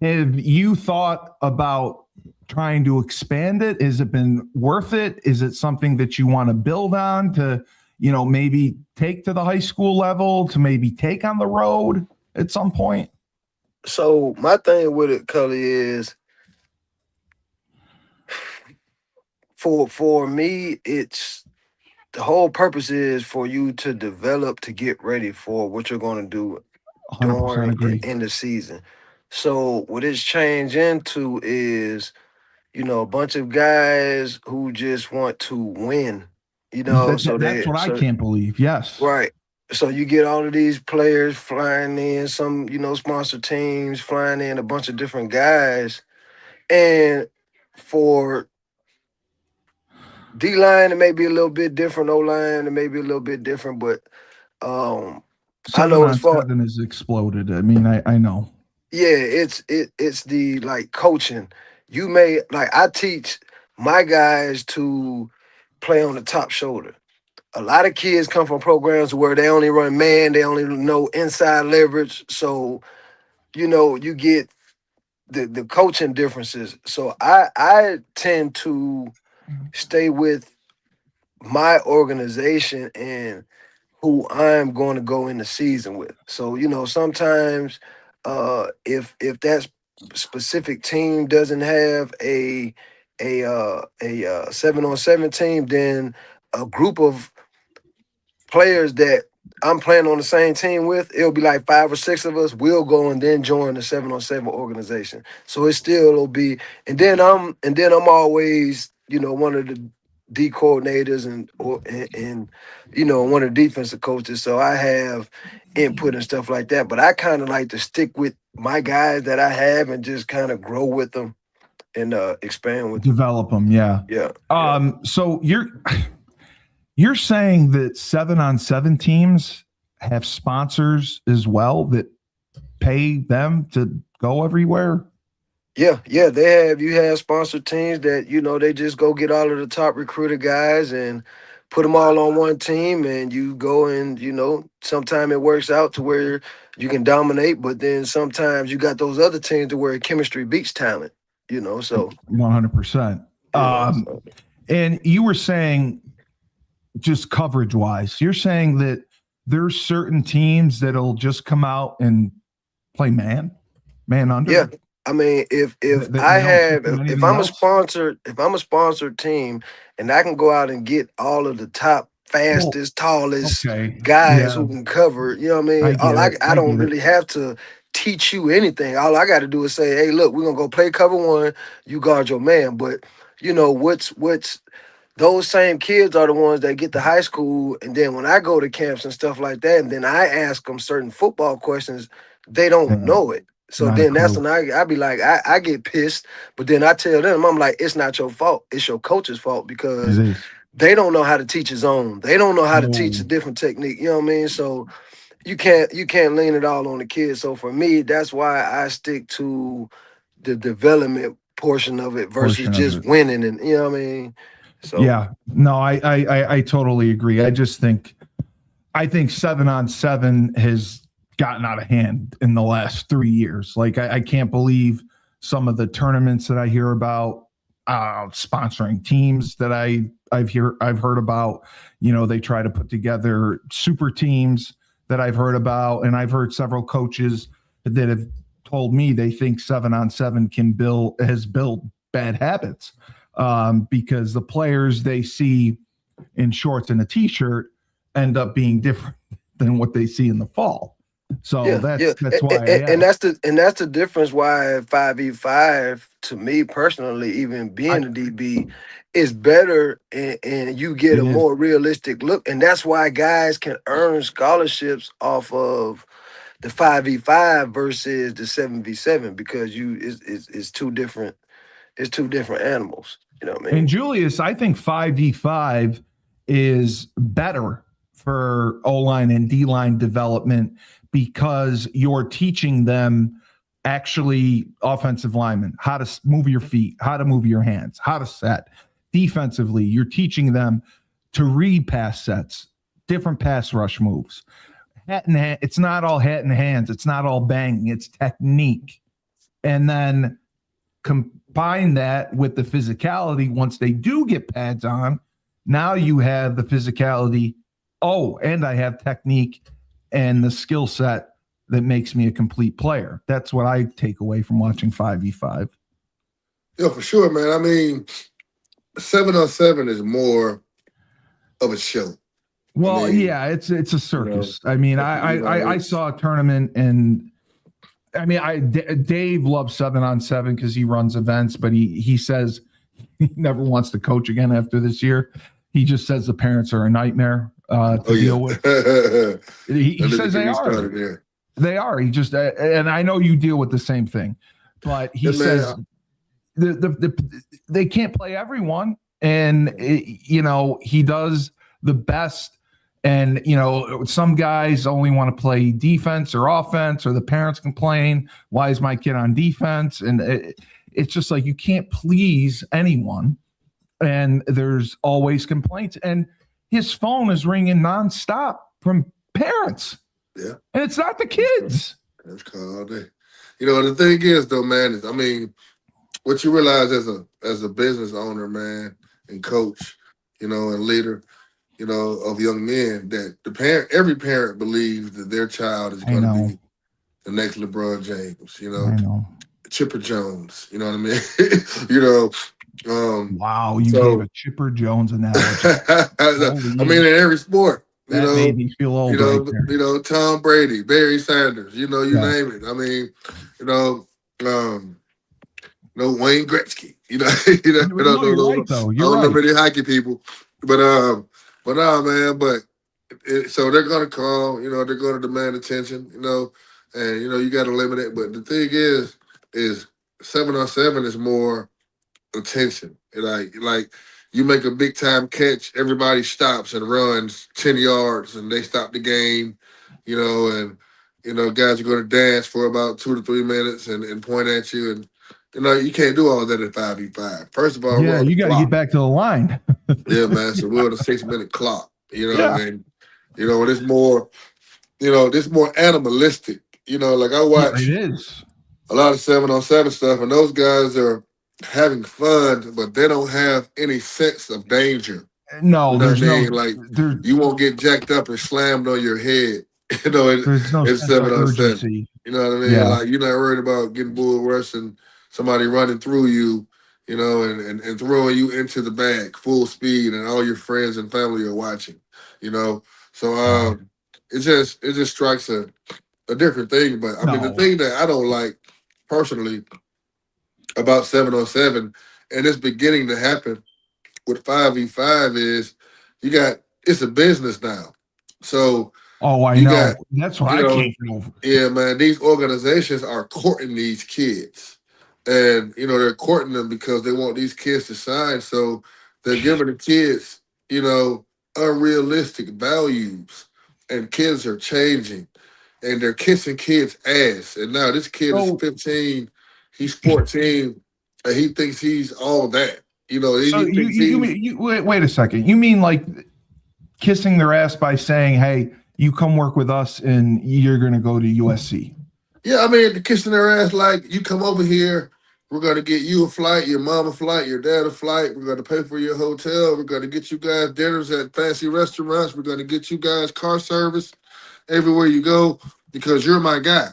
Have you thought about trying to expand it? Has it been worth it? Is it something that you want to build on to, you know, maybe take to the high school level, to maybe take on the road at some point? So my thing with it, Cully, is for me, it's the whole purpose is for you to develop to get ready for what you're going to do 100% agree. in the season. So what it's changed into is a bunch of guys who just want to win. That's what I can't believe. Yes. Right. So you get all of these players flying in, some, sponsor teams flying in, a bunch of different guys. And for D-line, it may be a little bit different. O-line, it may be a little bit different. But I 7 know on as far 7 has exploded. I mean, I know. yeah, it's the coaching. You may I teach my guys to play on the top shoulder. A lot of kids come from programs where they only run man, they only know inside leverage. So, you get the coaching differences. So I tend to stay with my organization and who I'm going to go in the season with. So, sometimes if that specific team doesn't have a 7-on-7 team, then a group of players that I'm playing on the same team with, it'll be like 5 or 6 of us. We'll go and then join the 7-on-7 organization. So it still will be, and then I'm always, one of the D coordinators and one of the defensive coaches. So I have input and stuff like that. But I kind of like to stick with my guys that I have and just kind of grow with them and expand with them. Develop them. Yeah. Yeah. So you're saying that 7-on-7 teams have sponsors as well that pay them to go everywhere? Yeah, you have sponsored teams that, they just go get all of the top recruited guys and put them all on one team, and you go and, sometimes it works out to where you can dominate, but then sometimes you got those other teams to where chemistry beats talent, so. 100%. And you were saying, just coverage wise, you're saying that there's certain teams that'll just come out and play man under. Yeah. I mean, if I'm a sponsored team and I can go out and get all of the top, fastest, tallest guys who can cover, you know what I mean? I don't really have to teach you anything. All I got to do is say, hey, look, we're gonna go play cover one, you guard your man. But what's those same kids are the ones that get to high school, and then when I go to camps and stuff like that, and then I ask them certain football questions, they don't know it. So then that's when I be like, I get pissed, but then I tell them, I'm like, it's not your fault. It's your coach's fault because they don't know how to teach his own. They don't know how to teach a different technique. You know what I mean? So you can't lean it all on the kids. So for me, that's why I stick to the development portion of it versus just winning. And you know what I mean? So yeah, no, I totally agree. I think 7-on-7 has gotten out of hand in the last 3 years. Like I can't believe some of the tournaments that I hear about, sponsoring teams that I've heard about. They try to put together super teams that I've heard about, and I've heard several coaches that have told me they think 7-on-7 has built bad habits. Because the players they see in shorts and a t-shirt end up being different than what they see in the fall. So that's why. And that's the difference why 5v5 to me personally, even being a DB, is better and you get a more realistic look. And that's why guys can earn scholarships off of the 5v5 versus the 7v7 because it's two different. It's two different animals. You know what I mean? And Julius, I think 5v5 is better for O-line and D-line development because you're teaching them actually offensive linemen, how to move your feet, how to move your hands, how to set. Defensively, you're teaching them to read pass sets, different pass rush moves. Hat and hand, it's not all hat and hands. It's not all banging. It's technique. And then combine that with the physicality. Once they do get pads on, now you have the physicality. Oh, and I have technique and the skill set that makes me a complete player. That's what I take away from watching 5v5. Yeah, for sure, man. I mean, 7-on-7 is more of a show. Well, yeah, it's a circus. I mean, I saw a tournament and I mean, Dave loves 7-on-7 because he runs events, but he says he never wants to coach again after this year. He just says the parents are a nightmare to deal with. He says they are. They are. He just and I know you deal with the same thing, but he says they can't play everyone, and he does the best. And some guys only want to play defense or offense, or the parents complain, "Why is my kid on defense?" And it's just like you can't please anyone, and there's always complaints. And his phone is ringing nonstop from parents. Yeah, and it's not the kids. That's called all day. The thing is, though, man, is what you realize as a business owner, man, and coach, and leader, of young men, that every parent believes that their child is going to be the next LeBron James, Chipper Jones, you know what I mean? Wow, you gave a Chipper Jones analogy. I mean, in every sport, that made me feel old. Right Tom Brady, Barry Sanders, you name it. I mean, Wayne Gretzky, You're right, though. I don't know many hockey people, but man, so they're gonna call, they're gonna demand attention, and you got to limit it. But the thing is 7-on-7 is more attention. Like you make a big time catch, everybody stops and runs 10 yards, and they stop the game, and guys are going to dance for about 2 to 3 minutes and point at you, and you can't do all that at 5v5. First of all, you got to get back to the line. Yeah, man. So we're on a 6-minute clock, and it's more, it's more animalistic. Like I watch it is a lot of 7-on-7 stuff, and those guys are having fun, but they don't have any sense of danger. No, there's you won't get jacked up and slammed on your head. It's 7-on-7. You know what I mean? Yeah. Like you're not worried about getting bull rushed and somebody running through you, and throwing you into the bag full speed, and all your friends and family are watching. So it just strikes a different thing. But I mean, the thing that I don't like personally about 7-on-7, and it's beginning to happen with 5v5, is it's a business now. So I know. That's what I can't get over. Yeah, man. These organizations are courting these kids. And, they're courting them because they want these kids to sign. So they're giving the kids, unrealistic values. And kids are changing. And they're kissing kids' ass. And now this kid is 15, he's 14, and he thinks he's all that. Wait a second. You mean like kissing their ass by saying, "Hey, you come work with us and you're going to go to USC"? Yeah, I mean, kissing their ass like, "You come over here, we're going to get you a flight, your mom a flight, your dad a flight. We're going to pay for your hotel. We're going to get you guys dinners at fancy restaurants. We're going to get you guys car service everywhere you go because you're my guy,"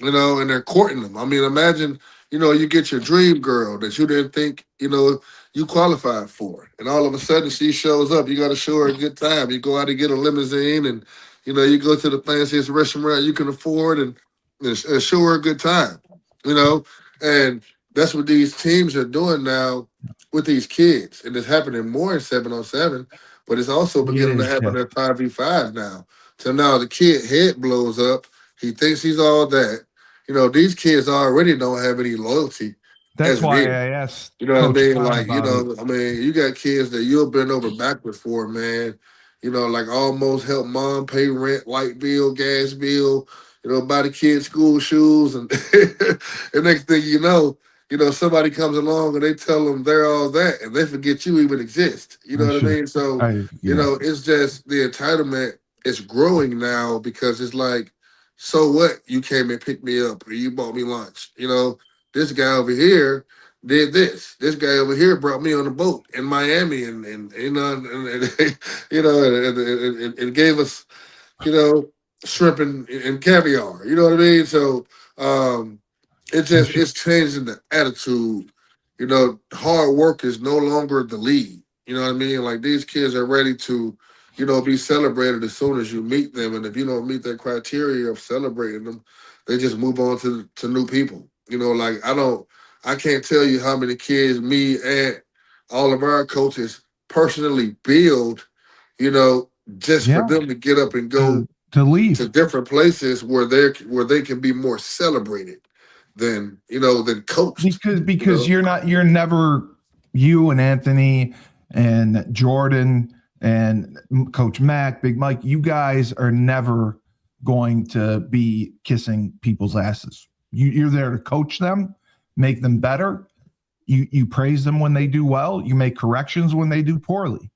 and they're courting them. I mean, imagine, you get your dream girl that you didn't think, you qualified for. And all of a sudden she shows up. You got to show her a good time. You go out and get a limousine, and, you go to the fanciest restaurant you can afford and show her a good time, and that's what these teams are doing now with these kids. And it's happening more in 7-on-7, but it's also beginning to happen at 5v5 now. So now the kid head blows up. He thinks he's all that. These kids already don't have any loyalty. That's why I asked. You know what I mean? Like, I mean, you got kids that you'll bend over backwards for, man. Like almost help mom pay rent, light bill, gas bill, buy the kids school shoes. And the next thing you know, somebody comes along and they tell them they're all that, and they forget you even exist. You know what I mean? So, it's just the entitlement is growing now because it's like, so what? You came and picked me up, or you bought me lunch. This guy over here did this. This guy over here brought me on a boat in Miami, and gave us, shrimp and caviar. You know what I mean? So it's changing the attitude. Hard work is no longer the lead. You know what I mean? Like these kids are ready to, be celebrated as soon as you meet them. And if you don't meet that criteria of celebrating them, they just move on to new people. Like I can't tell you how many kids me and all of our coaches personally build, just for them to get up and go to leave to different places where they can be more celebrated than coached. Because you're never, you and Anthony and Jordan and Coach Mac, Big Mike, you guys are never going to be kissing people's asses. You're there to coach them, make them better. You praise them when they do well. You make corrections when they do poorly.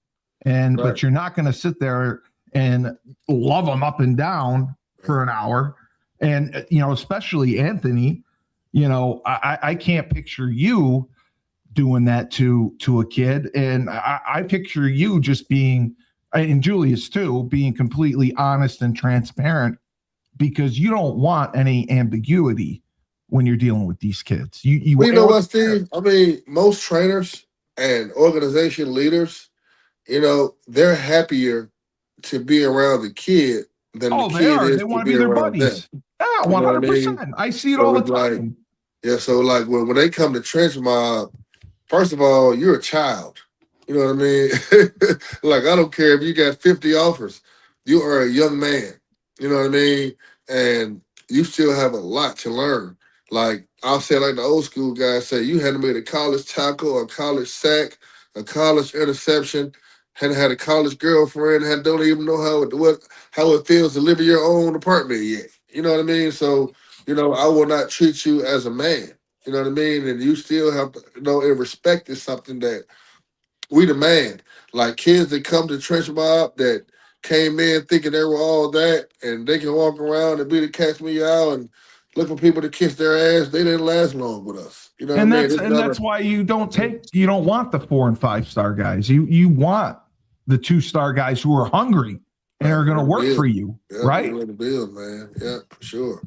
But you're not going to sit there and love them up and down for an hour. And, especially Anthony, I can't picture you doing that to a kid. And I picture you just being, and Julius too, being completely honest and transparent, because you don't want any ambiguity when you're dealing with these kids. You know what, Steve? I mean, most trainers and organization leaders, they're happier to be around the kid than the kid is they want to be their around buddies. them. Yeah, 100%. I see it all the time. So like when they come to trench mob, first of all, you're a child. You know what I mean? Like, I don't care if you got 50 offers. You are a young man. You know what I mean? And you still have a lot to learn. Like, I'll say like the old school guys say, you hadn't made a college tackle, a college sack, a college interception, hadn't had a college girlfriend, don't even know how it feels to live in your own apartment yet. You know what I mean? So, I will not treat you as a man. You know what I mean? And you still have to, and respect is something that we demand. Like kids that come to trench mob that came in thinking they were all that, and they can walk around and be the catch me out and look for people to kiss their ass. They didn't last long with us. You know what I mean? That's why you don't want the 4 and 5 star guys. You want the 2-star guys who are hungry and are going to work for you, right? The build, man. Yeah, for sure.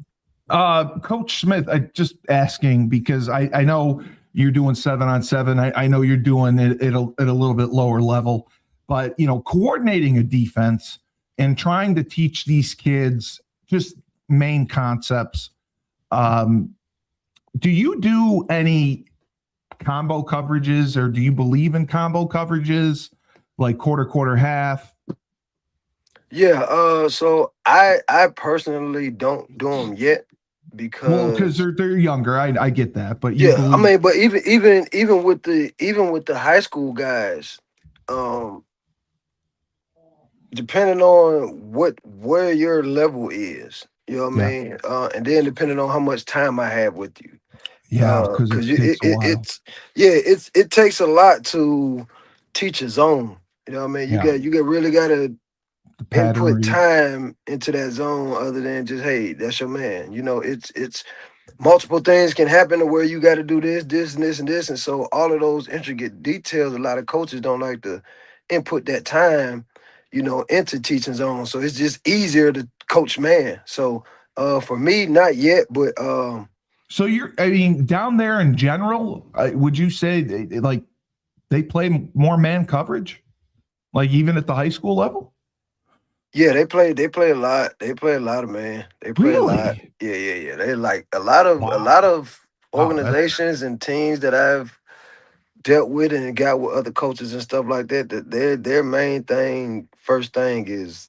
Coach Smith, I just asking because I know you're doing 7-on-7. I know you're doing it at a little bit lower level, but coordinating a defense and trying to teach these kids just main concepts. Do you do any combo coverages, or do you believe in combo coverages like quarter, half? Yeah. So I personally don't do them yet because they're younger. I get that, but I mean, but even with the high school guys, depending on where your level is, you know what I mean, and then depending on how much time I have with you. Yeah, because it takes a lot to teach a zone. You know what I mean? You really gotta input time into that zone other than just, hey, that's your man. It's multiple things can happen to where you got to do this, and this, and this. And so all of those intricate details, a lot of coaches don't like to input that time, into teaching zone. So it's just easier to coach man. So for me, not yet, but so down there in general, would you say they play more man coverage, like even at the high school level? Yeah, they play a lot. They play a lot of man. They play a lot. Yeah. They like a lot of organizations and teams that I've dealt with and got with other coaches and stuff like that. That their main first thing is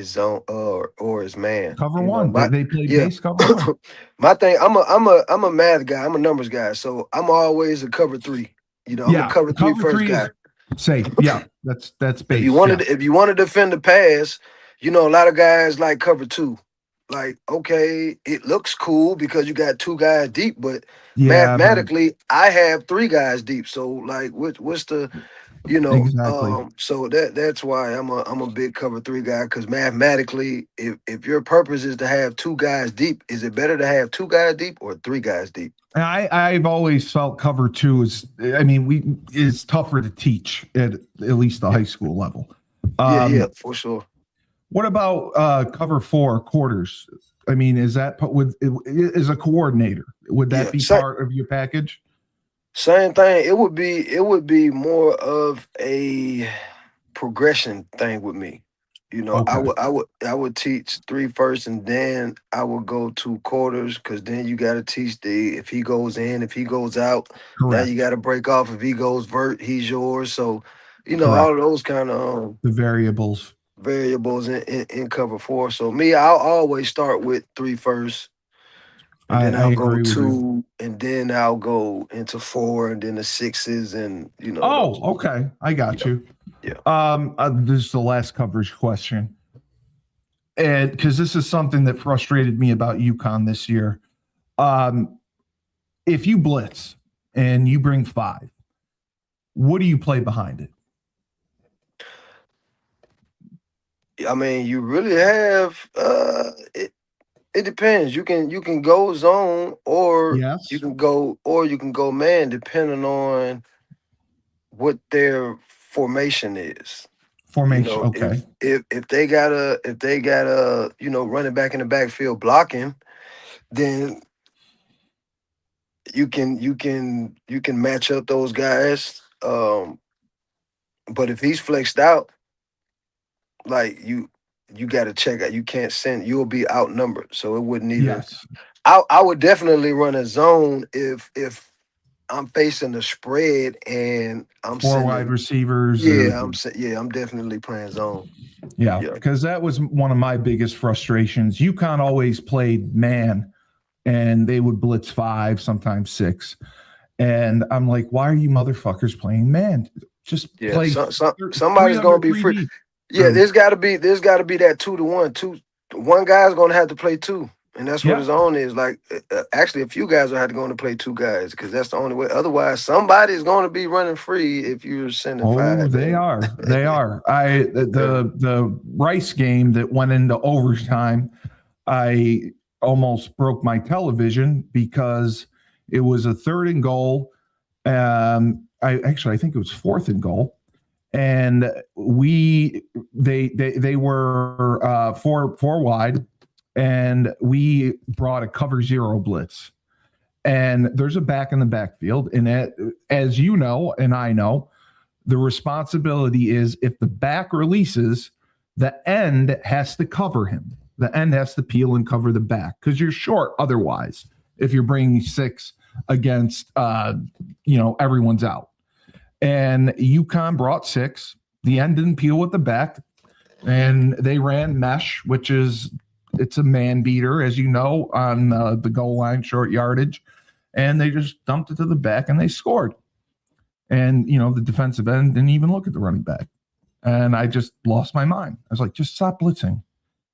zone or is man. Cover one. They play base cover one. My thing, I'm a math guy. I'm a numbers guy. So I'm always a cover 3. I'm a cover 3 first guy. Safe. Yeah, that's base. If you want to defend the pass, a lot of guys like cover 2. Like, okay, it looks cool because you got 2 guys deep, but mathematically, I have 3 guys deep. So, like, what's the, exactly. So that's why I'm a big cover 3 guy, because mathematically, if your purpose is to have 2 guys deep, is it better to have 2 guys deep or 3 guys deep? I've always felt cover 2 is tougher to teach at least the high school level. Yeah, for sure. What about cover 4 quarters? Is that as a coordinator, would that be part of your package? Same thing. It would be more of a progression thing with me. You know, I would teach 3 first, and then I would go 2 quarters, because then you got to teach if he goes in, if he goes out. Correct. Now you got to break off. If he goes vert, he's yours. So, you know, Correct. all of those kind of The variables in cover 4. So me, I'll always start with 3 first, and then I'll go 2, and then I'll go into 4, and then the 6s, and you know. Oh, okay, I got you. Yeah. This is the last coverage question, and because this is something that frustrated me about UConn this year. If you blitz and you bring 5, what do you play behind it? I mean, you really have it depends. You can go zone, or Yes. you can go man, depending on what their formation is. Formation. You know, Okay. If they got a you know, running back in the backfield blocking, then you can match up those guys. But if he's flexed out, like you got to check out. You can't send. You'll be outnumbered, so it wouldn't even. Yes. I would definitely run a zone if I'm facing a spread and I'm 4 wide receivers. Yeah, I'm definitely playing zone. Yeah, because that was one of my biggest frustrations. UConn always played man, and they would blitz 5, sometimes 6, and I'm like, why are you motherfuckers playing man? Just play. Somebody's gonna be free. Yeah, there's got to be that 2-to-1. One guy's gonna have to play 2, and that's what his own is. Like, actually, a few guys will have to go to play 2 guys, because that's the only way. Otherwise, somebody's going to be running free if you're sending 5. Oh, they are. The Rice game that went into overtime, I almost broke my television because it was a 3rd and goal. I think it was 4th and goal. And they were 4 wide, and we brought a cover 0 blitz. And there's a back in the backfield, and as you know, and I know, the responsibility is, if the back releases, the end has to cover him. The end has to peel and cover the back, because you're short otherwise if you're bringing 6 against everyone's out. And UConn brought 6. The end didn't peel with the back, and they ran mesh, it's a man beater, as you know, on the goal line, short yardage, and they just dumped it to the back and they scored. And the defensive end didn't even look at the running back, and I just lost my mind. I was like, just stop blitzing.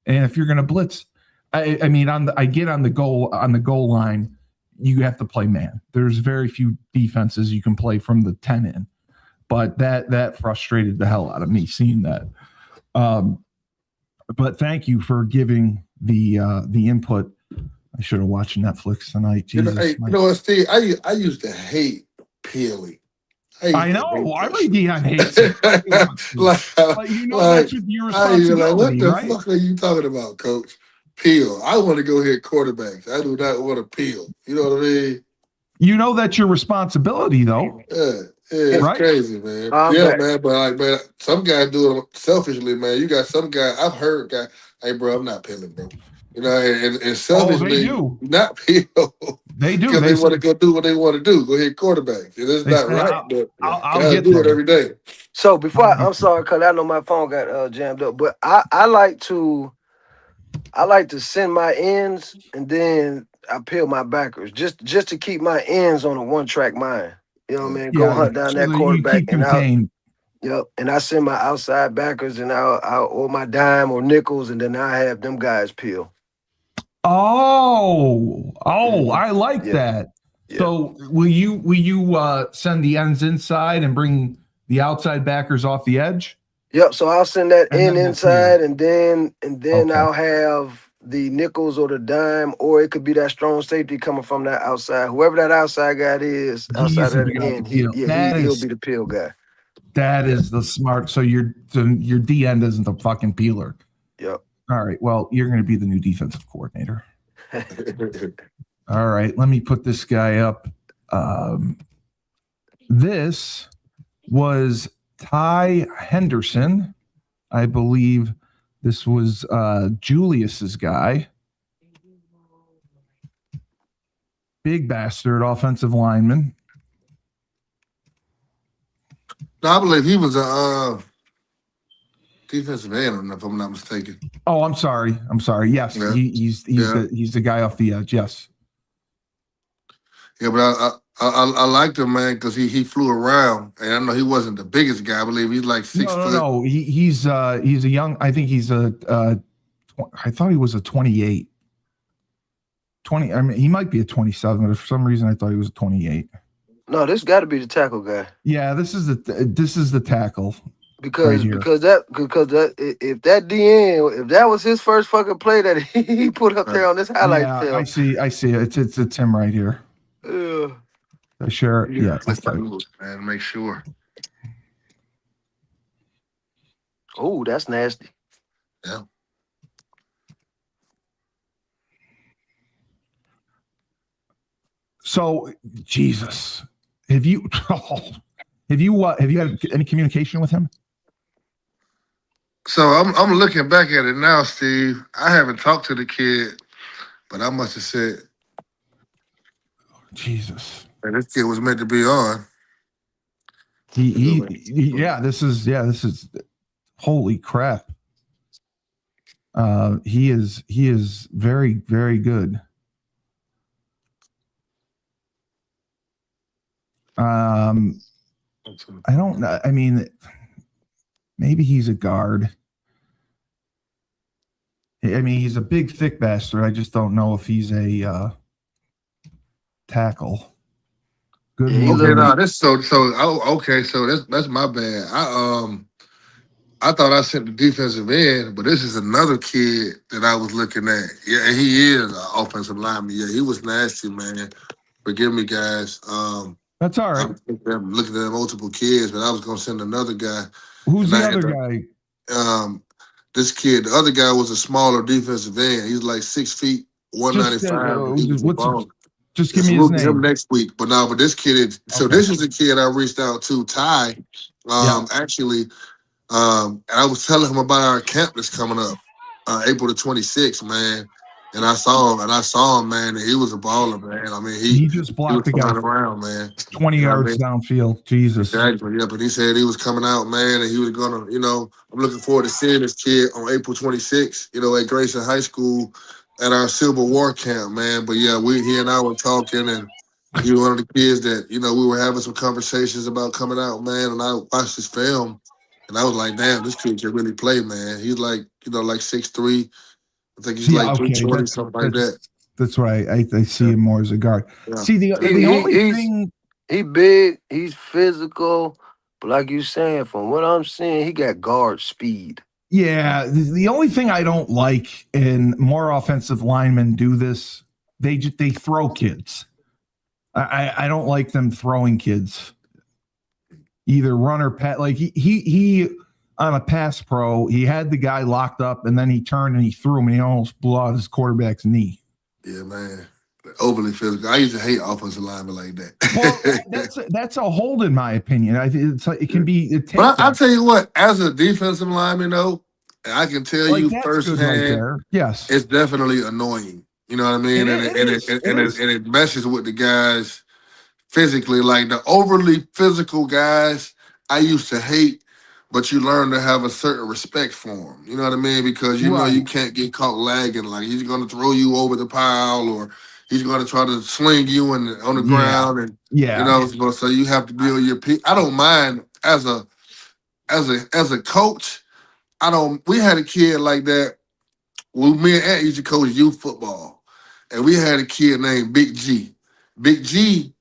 And if you're going to blitz, I get on the goal line, you have to play man. There's very few defenses you can play from the 10 in. But that frustrated the hell out of me seeing that. But thank you for giving the input. I should have watched Netflix tonight. Jesus, you know what, Steve? I used to hate Peely. I know. Every Dion hates it. That's your responsibility, what the right? fuck are you talking about, Coach? Peel. I want to go hit quarterbacks. I do not want to peel. You know what I mean? You know that's your responsibility, though. Yeah, it's right? crazy, man. Man, but man, some guys do it selfishly, man. You got some guy. I've heard guy, hey, bro, I'm not peeling, bro. And selfishly, they do. Not peel. They do. Because they want to go do what they want to do. Go hit quarterbacks. It's not right, but I'll do it every day. So before I'm sorry, because I know my phone got jammed up, but I like to send my ends, and then I peel my backers just to keep my ends on a one-track mind. You know what I mean? Go hunt down that quarterback, and and I send my outside backers, and I'll or my dime or nickels, and then I have them guys peel. Oh, I like that. Yeah. So will you send the ends inside and bring the outside backers off the edge? Yep. So I'll send that inside, and then I'll have the nickels or the dime, or it could be that strong safety coming from that outside. Whoever that outside guy is, outside of the end, he'll be the peel guy. That is the smart. So your D end isn't the fucking peeler. Yep. All right. Well, you're going to be the new defensive coordinator. All right. Let me put this guy up. This was Ty Henderson, I believe, This was Julius's guy. Big bastard, offensive lineman. No, I believe he was a defensive end, if I'm not mistaken. Oh, I'm sorry. Yes, Yeah. he's the guy off the edge. Yes. Yeah, but I liked him, man, because he flew around, and I know he wasn't the biggest guy. I believe he's like 6 foot. No. He's a young. I think he's a. I thought he was a 28. 20. I mean, he might be a 27, but for some reason I thought he was a 28. No, this got to be the tackle guy. Yeah, this is the tackle. Because right if that DN, if that was his first fucking play that he put up there on this highlight film. I see it. It's him right here. Sure. Yeah. Man, make sure. Oh, that's nasty. Yeah. So, Jesus, have you had any communication with him? So I'm looking back at it now, Steve. I haven't talked to the kid, but I must have said, Jesus, man, this kid was meant to be on. This is holy crap. He is very, very good. I don't know. I mean, maybe he's a guard. I mean, he's a big, thick bastard. I just don't know if he's a tackle. Good. Okay, no, okay. So that's my bad. I thought I sent the defensive end, but this is another kid that I was looking at. Yeah, he is an offensive lineman. Yeah, he was nasty, man. Forgive me, guys. That's all right. I'm looking at multiple kids, but I was gonna send another guy. Who's the other guy? This kid, the other guy was a smaller defensive end. He's like 6 feet, 195. Just give me his name. Him next week. But this kid is this is the kid I reached out to, Ty. Actually, and I was telling him about our camp that's coming up, April the 26th, man. And I saw him, man, and he was a baller, man. I mean, he just blocked the guy around, man. 20 yards downfield. Jesus. Exactly, yeah. But he said he was coming out, man, and he was gonna, I'm looking forward to seeing this kid on April 26th, at Grayson High School at our Civil War camp, man. But yeah, he and I were talking, and he was one of the kids that, we were having some conversations about coming out, man. And I watched his film, and I was like, damn, this kid can really play, man. He's like, like 6'3". I think he's like 320, something like that. That's right. I see him more as a guard. Yeah. See, the only thing... He big, he's physical, but like you saying, from what I'm seeing, he got guard speed. Yeah, the only thing I don't like, and more offensive linemen do this, they throw kids. I don't like them throwing kids. Either run or pass. Like he on a pass pro, he had the guy locked up, and then he turned and he threw him, and he almost blew out his quarterback's knee. Yeah, man. Overly physical. I used to hate offensive linemen like that. Well, that's a hold, in my opinion. It can be. But I'll tell you what, as a defensive lineman, though, I can tell you firsthand, right, yes, it's definitely annoying. You know what I mean? And it messes with the guys physically. Like the overly physical guys, I used to hate. But you learn to have a certain respect for him. You know what I mean? Because you know you can't get caught lagging. Like he's going to throw you over the pile, or he's going to try to sling you on the ground, and so you have to be on your peak. I don't mind as a coach. We had a kid like that. Well, me and Ant used to coach youth football, and we had a kid named Big G. Big G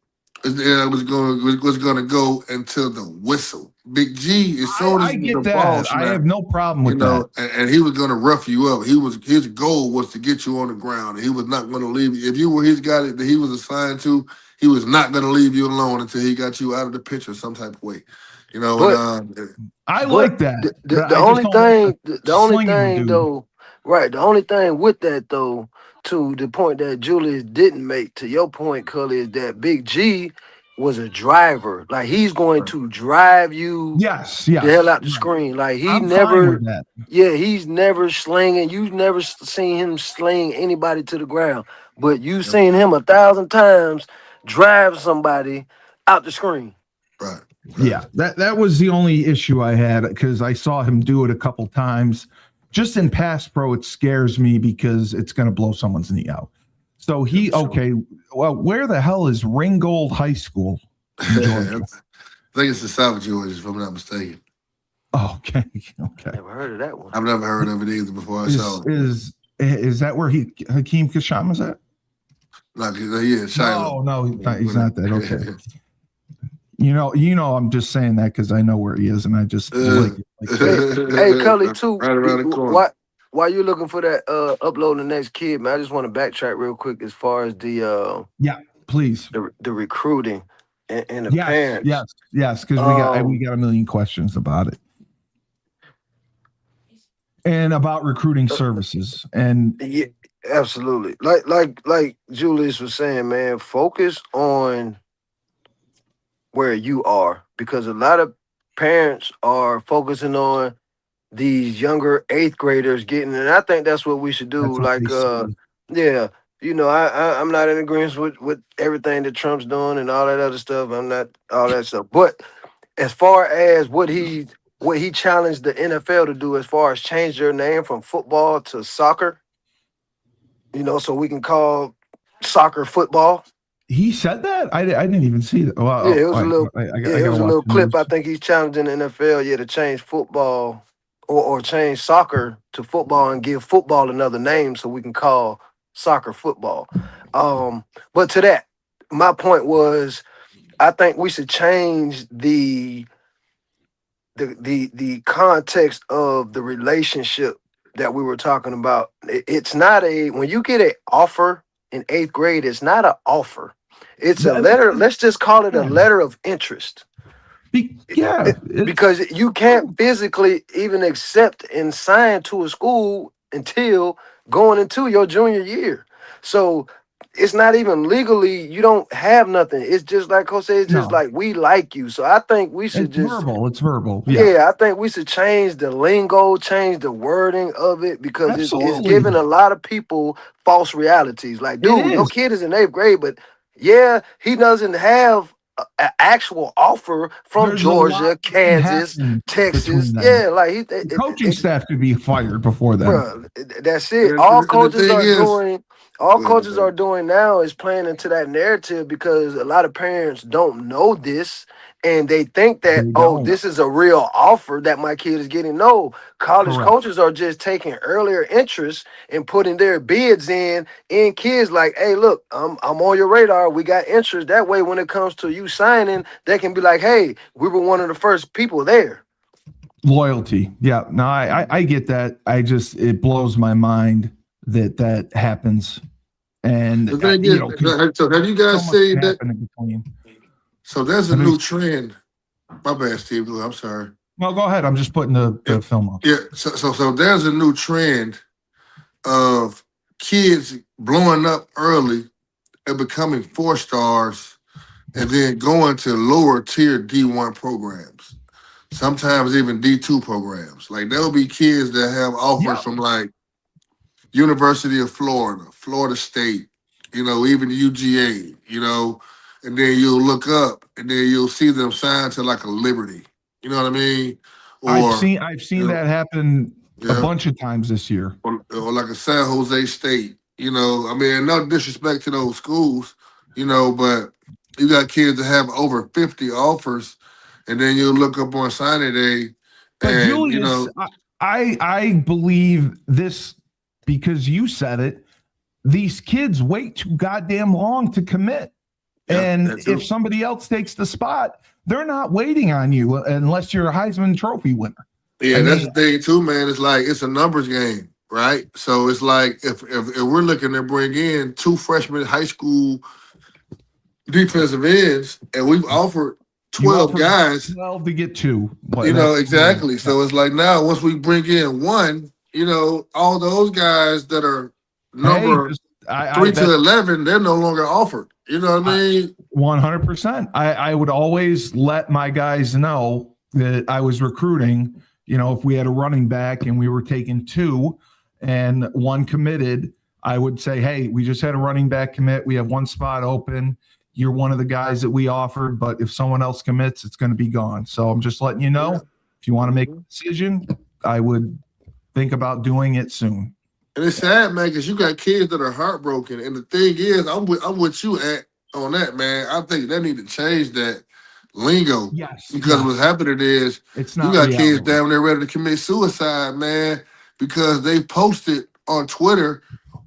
was going to go until the whistle. Big G, as soon as I get that, I have no problem with that. And he was going to rough you up. His goal was to get you on the ground, and he was not going to leave you. If you were his guy that he was assigned to, he was not going to leave you alone until he got you out of the picture some type of way. I like that. The only thing with that though, to the point that Julius didn't make, to your point, Cully, is that Big G, was a driver. Like he's going to drive you Yes. the hell out the screen. Like he I'm never, fine with that. yeah, he's never slinging. You've never seen him sling anybody to the ground, but you've seen him 1,000 times drive somebody out the screen. Right. Yeah, that was the only issue I had because I saw him do it a couple times. Just in pass pro, it scares me because it's going to blow someone's knee out. So okay, well, where the hell is Ringgold High School in Georgia? I think it's the South Georgia, if I'm not mistaken. Oh, okay. Never heard of that one. I've never heard of it either before I saw it. Is that where Hakeem Kasham is at? Shiloh. No, he's not that. Okay. You know, I'm just saying that because I know where he is, and I just hey, Cully, too. Right around the corner. While you're looking for that uploading the next kid, man, I just want to backtrack real quick as far as the please, the recruiting and the parents. Yes, because we got a million questions about it. And about recruiting services. And yeah, absolutely. Like Julius was saying, man, focus on where you are, because a lot of parents are focusing on these younger 8th graders getting, and I think that's what we should do. Yeah, you know, I'm not in agreement with everything that Trump's doing and all that other stuff. I'm not all that stuff. But as far as what he challenged the NFL to do, as far as change their name from football to soccer, you know, so we can call soccer football. He said that? I didn't even see that. Well, yeah, it was a little clip. I think he's challenging the NFL, to change football or change soccer to football and give football another name so we can call soccer football. But to that, my point was, I think we should change the context of the relationship that we were talking about. It's not when you get an offer in 8th grade, it's not an offer. It's a letter. Let's just call it a letter of interest. Because you can't physically even accept and sign to a school until going into your junior year. So it's not even legally, you don't have nothing. It's just like Coach said, it's just like, we like you. So I think we should it's verbal. Yeah, I think we should change the lingo, change the wording of it, because it's giving a lot of people false realities. Like, dude, your kid is in 8th grade, but yeah, he doesn't have an actual offer from Georgia, Kansas, Texas. Yeah, like the coaching staff could be fired before that. Bro, that's it. All coaches are doing now is playing into that narrative, because a lot of parents don't know this, and they think that, this is a real offer that my kid is getting. No, college coaches are just taking earlier interest and putting their bids in kids like, hey, look, I'm on your radar. We got interest. That way, when it comes to you signing, they can be like, hey, we were one of the first people there. Loyalty. Yeah, no, I get that. It blows my mind that happens. And so have you guys seen that? So there's a new trend. My bad, Steve. I'm sorry. No, go ahead. I'm just putting the film up. Yeah. So there's a new trend of kids blowing up early and becoming 4-stars, and then going to lower tier D1 programs. Sometimes even D2 programs. Like, there'll be kids that have offers from like University of Florida, Florida State, even the UGA, and then you'll look up and then you'll see them sign to like a Liberty. You know what I mean? Or, I've seen that happen a bunch of times this year. Or like a San Jose State, no disrespect to those schools, but you got kids that have over 50 offers, and then you'll look up on signing day. But Julius, I believe this because you said it. These kids wait too goddamn long to commit. And if somebody else takes the spot, they're not waiting on you unless you're a Heisman Trophy winner. Yeah, that's the thing too, man. It's like, it's a numbers game, right? So it's like, if we're looking to bring in 2 freshman high school defensive ends, and we've offered 12 guys. 12 to get 2. Exactly. So it's like, now once we bring in 1, all those guys that are 3 to 11, they're no longer offered. You know what I mean? 100%. I would always let my guys know that I was recruiting. You know, if we had a running back and we were taking 2 and 1 committed, I would say, hey, we just had a running back commit. We have 1 spot open. You're one of the guys that we offered, but if someone else commits, it's going to be gone. So I'm just letting you know, if you want to make a decision, I would think about doing it soon. And it's sad, man, because you got kids that are heartbroken. And the thing is, I'm with you on that, man. I think they need to change that lingo. Yes. Because what's happening is it's not you got kids down there ready to commit suicide, man, because they posted on Twitter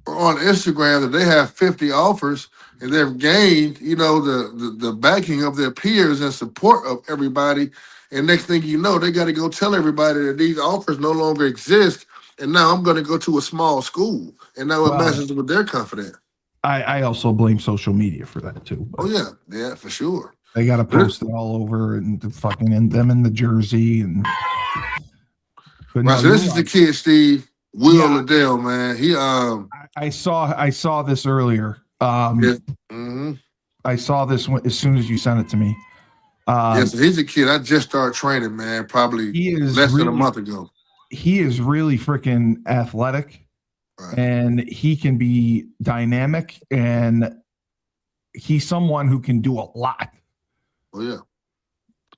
or on Instagram that they have 50 offers and they've gained, you know, the backing of their peers and support of everybody. And next thing you know, they got to go tell everybody that these offers no longer exist. And now I'm going to go to a small school. And now it messes with their confidence. I also blame social media for that too. Oh, yeah. Yeah, for sure. They got to post it all over and them in the jersey. And right, so this is the kid, Steve. Will Liddell, man. He I saw this earlier. I saw this as soon as you sent it to me. So he's a kid. I just started training, man, probably less than a month ago. He is really freaking athletic, and he can be dynamic, and he's someone who can do a lot. Oh,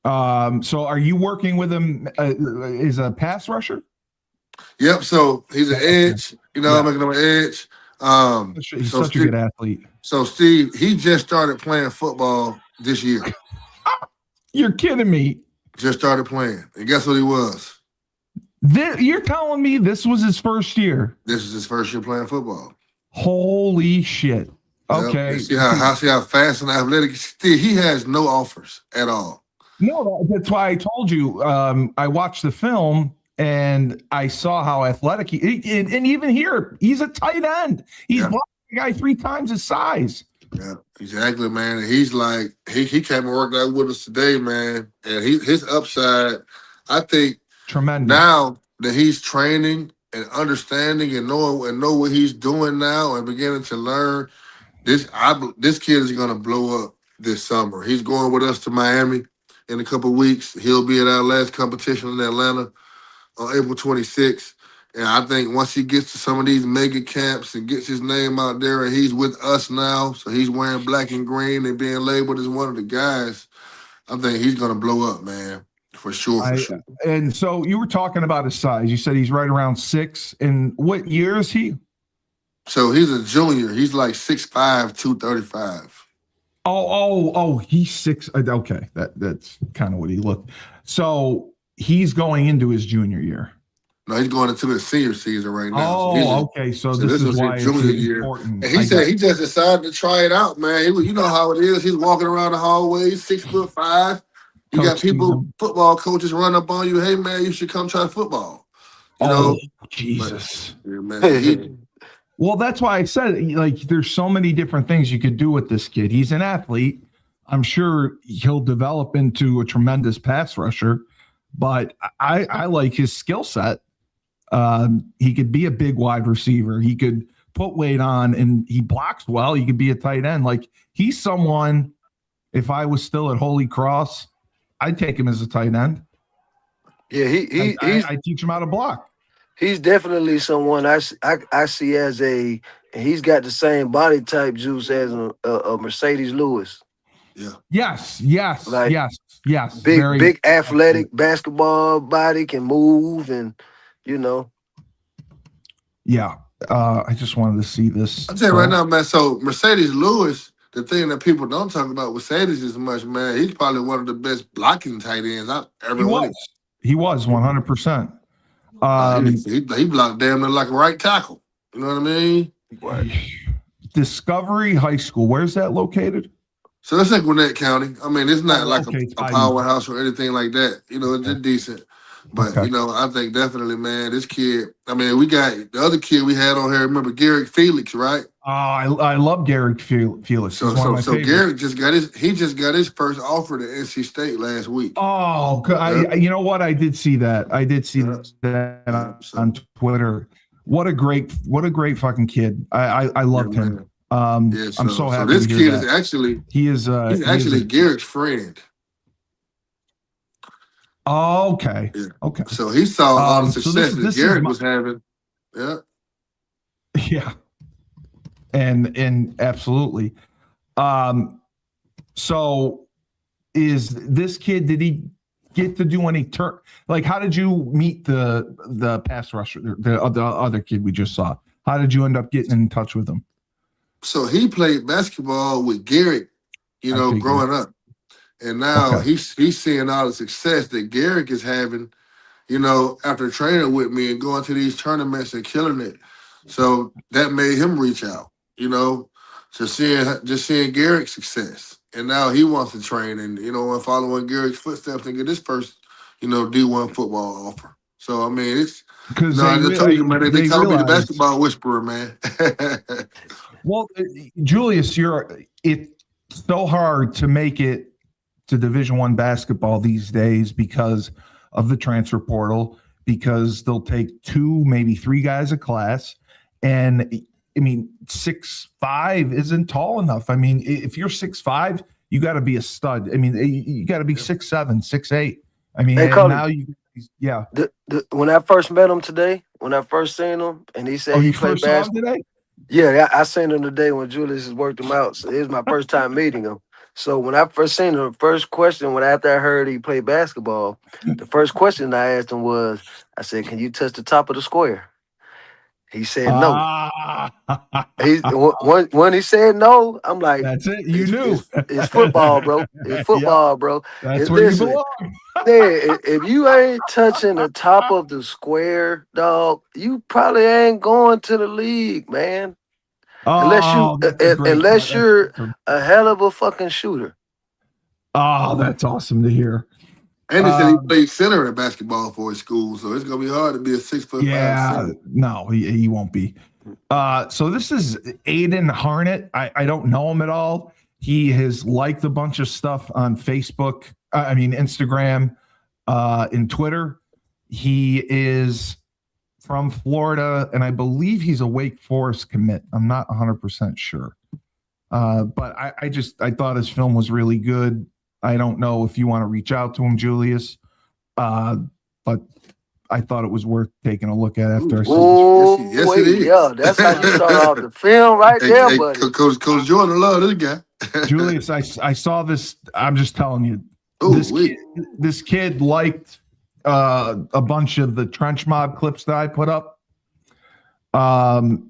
yeah. So are you working with him as a pass rusher? Yep. So he's an edge. You know, I'm making him an edge. He's such a good athlete. So Steve, he just started playing football this year. You're kidding me. Just started playing. And guess what he was? You're telling me this was his first year? This is his first year playing football. Holy shit. Okay. Yep. See how fast and athletic. Steve, he has no offers at all. No, that's why I told you. I watched the film and I saw how athletic and even here, he's a tight end. He's blocking a guy 3 times his size. Yeah, exactly, man. And he's like, he came and worked out with us today, man. And his upside, I think, tremendous. Now that he's training and understanding and know what he's doing now and beginning to learn, this kid is gonna blow up this summer. He's going with us to Miami in a couple of weeks. He'll be at our last competition in Atlanta on April 26th. And I think once he gets to some of these mega camps and gets his name out there and he's with us now, so he's wearing black and green and being labeled as one of the guys, I think he's going to blow up, man, for sure. And so you were talking about his size. You said he's right around 6. And what year is he? So he's a junior. He's like 6'5", 235. Oh, he's 6. Okay, that's kind of what he looked. So he's going into his junior year. No, he's going into his senior season right now. Oh, okay. So this is why junior year. Important. And he said he just decided to try it out, man. You know how it is. He's walking around the hallways, 6'5". You got people, football coaches run up on you. Hey, man, you should come try football. You know? Jesus. But, yeah, man, well, that's why I said, like, there's so many different things you could do with this kid. He's an athlete. I'm sure he'll develop into a tremendous pass rusher, but I like his skill set. He could be a big wide receiver. He could put weight on, and he blocks well. He could be a tight end. Like, he's someone, if I was still at Holy Cross, I'd take him as a tight end. Yeah, I teach him how to block. He's definitely someone I see as he's got the same body type juice as a Mercedes Lewis. Yeah. Yes. Big athletic basketball body, can move, and you know. Yeah. I just wanted to see this. I'll tell you right now, man. So Mercedes Lewis, the thing that people don't talk about with Mercedes as much, man, he's probably one of the best blocking tight ends I've ever watched. He was 100%. He blocked damn near like a right tackle. You know what I mean? Discovery High School. Where's that located? So that's in Gwinnett County. I mean, it's not like a powerhouse or anything like that. You know, it's just decent. But, you know, I think definitely, man, this kid, I mean, we got the other kid we had on here, remember Garrick Felix, right? Oh, I love Garrick Felix. So Garrick just got his first offer to NC State last week. Oh, you know what? I did see that. I did see that on Twitter. what a great fucking kid. I loved him. I'm so happy. So this to hear kid that. is actually he's actually Garrett's friend. Oh, okay. Yeah. Okay. So he saw all the so success this that Garrett was having. Yeah. Yeah. And absolutely. So is this kid, did he get to do any like how did you meet the pass rusher, the other kid we just saw? How did you end up getting in touch with him? So he played basketball with Garrett, growing up. And now he's seeing all the success that Garrett is having, after training with me and going to these tournaments and killing it. So that made him reach out, just seeing Garrett's success. And now he wants to train and, and follow in Garrett's footsteps and get this first, D1 football offer. So, I mean, it's because they call me the basketball whisperer, man. Well, Julius, it's so hard to make it to Division I basketball these days because of the transfer portal, because they'll take 2, maybe 3 guys a class. And I mean, 6'5" isn't tall enough. I mean, if you're 6'5", you got to be a stud. I mean, you got to be 6'7", 6'8". I mean, hey, Cully, now when I first met him today, when I first seen him, and he said he played basketball today. Yeah, I seen him today when Julius has worked him out. So it was my first time meeting him. So when I first seen him, the first question, after I heard he played basketball, the first question I asked him was, I said, "Can you touch the top of the square?" He said no. When he said no, I'm like, "That's it. You knew it's football, bro. It's football, bro. That's where you belong." If you ain't touching the top of the square, dog, you probably ain't going to the league, man. Unless you're a hell of a fucking shooter. Oh, that's awesome to hear. And he said he played center in basketball for his school, so it's gonna be hard to be a 6'5". Yeah, no, he won't be. So this is Aiden Harnett. I don't know him at all. He has liked a bunch of stuff on Facebook. Instagram, and Twitter. He is from Florida, and I believe he's a Wake Forest commit. I'm not 100% sure. But I thought his film was really good. I don't know if you want to reach out to him, Julius, but I thought it was worth taking a look at after I saw it. Yes, it is. Yeah, that's how you start off the film right there, buddy. Coach Jordan, love this guy. Julius, I saw this. I'm just telling you, this kid liked a bunch of the Trench Mob clips that I put up.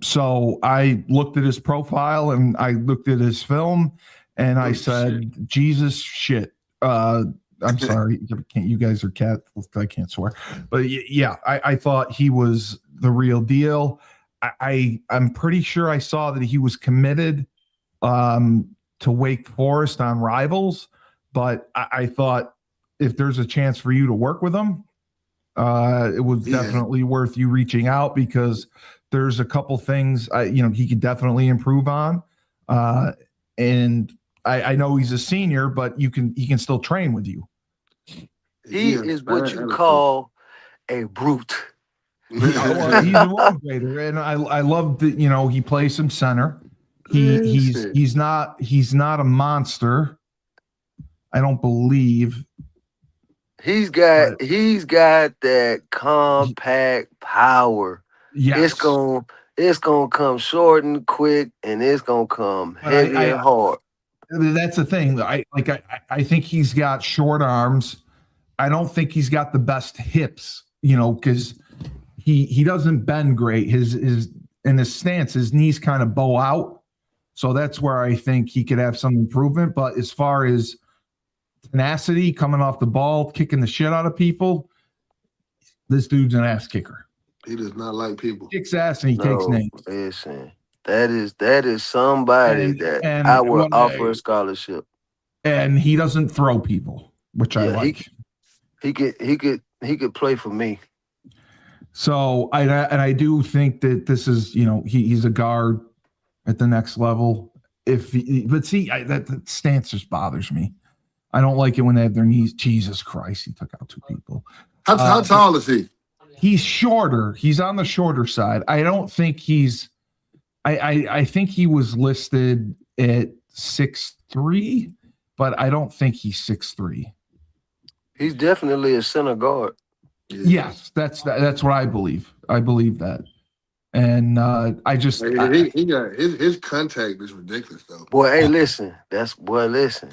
So I looked at his profile and I looked at his film and I said, Jesus shit. I'm sorry. You guys are Catholic. I can't swear. But yeah, I thought he was the real deal. I'm pretty sure I saw that he was committed to Wake Forest on Rivals. But I thought if there's a chance for you to work with him, it was definitely worth you reaching out because there's a couple things he could definitely improve on. And I know he's a senior, but he can still train with you. He is what you call a brute. He's a road grader, and I love that he plays some center. He's not a monster. I don't believe. He's got that compact power. Yes. It's gonna come short and quick, and it's gonna come heavy and hard. That's the thing. I think he's got short arms. I don't think he's got the best hips, because he doesn't bend great. His stance, his knees kind of bow out. So that's where I think he could have some improvement. But as far as tenacity, coming off the ball, kicking the shit out of people, this dude's an ass kicker. He does not like people. Kicks ass and he takes names. Listen, that is somebody that I would offer a scholarship. And he doesn't throw people, which I like. He could play for me. So I do think that this is he's a guard at the next level. That stance just bothers me. I don't like it when they have their knees. Jesus Christ, he took out 2 people. How tall is he? He's shorter. He's on the shorter side. I don't think he's. I think he was listed at 6'3", but I don't think he's 6'3". He's definitely a center guard. Yes, that's what I believe. I believe that, and I just he got his contact is ridiculous though. Boy, hey, listen, listen.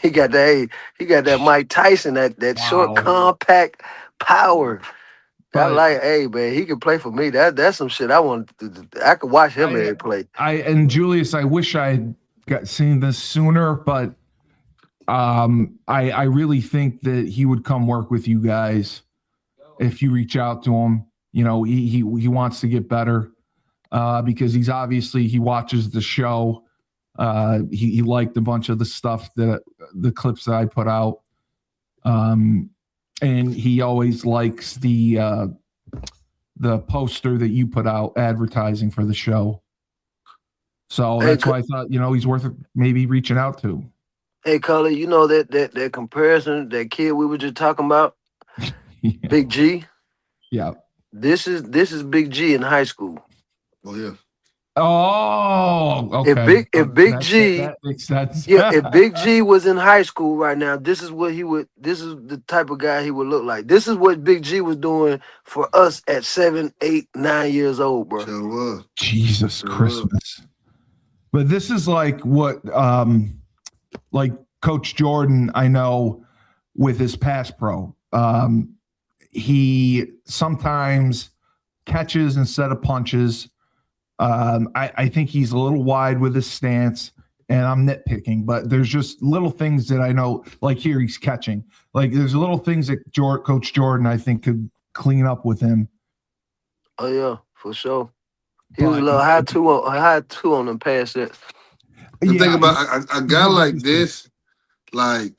He got that Mike Tyson, that short, compact power. Hey man, he can play for me. That's some shit I want. I could watch him every play. And Julius, I wish I had seen this sooner, but I really think that he would come work with you guys if you reach out to him. You know, he wants to get better because he watches the show. He liked a bunch of the stuff the clips that I put out. And he always likes the poster that you put out advertising for the show. So that's why I thought, he's worth maybe reaching out to. Hey, Cully, you know that comparison, that kid we were just talking about, Big G? Yeah. This is Big G in high school. Oh, yeah. Oh, okay. If Big G, that makes sense. Yeah, if Big G was in high school right now, this is the type of guy he would look like. This is what Big G was doing for us at 7, 8, 9 years old, bro. Sure was. Jesus Christmas. But this is like what like Coach Jordan, I know, with his pass pro. He sometimes catches instead of punches. I think he's a little wide with his stance, and I'm nitpicking, but there's just little things that I know, like here he's catching. Like there's little things that Coach Jordan, I think, could clean up with him. Oh yeah, for sure. He was a little high two on them pass sets. The thing about a guy like this, like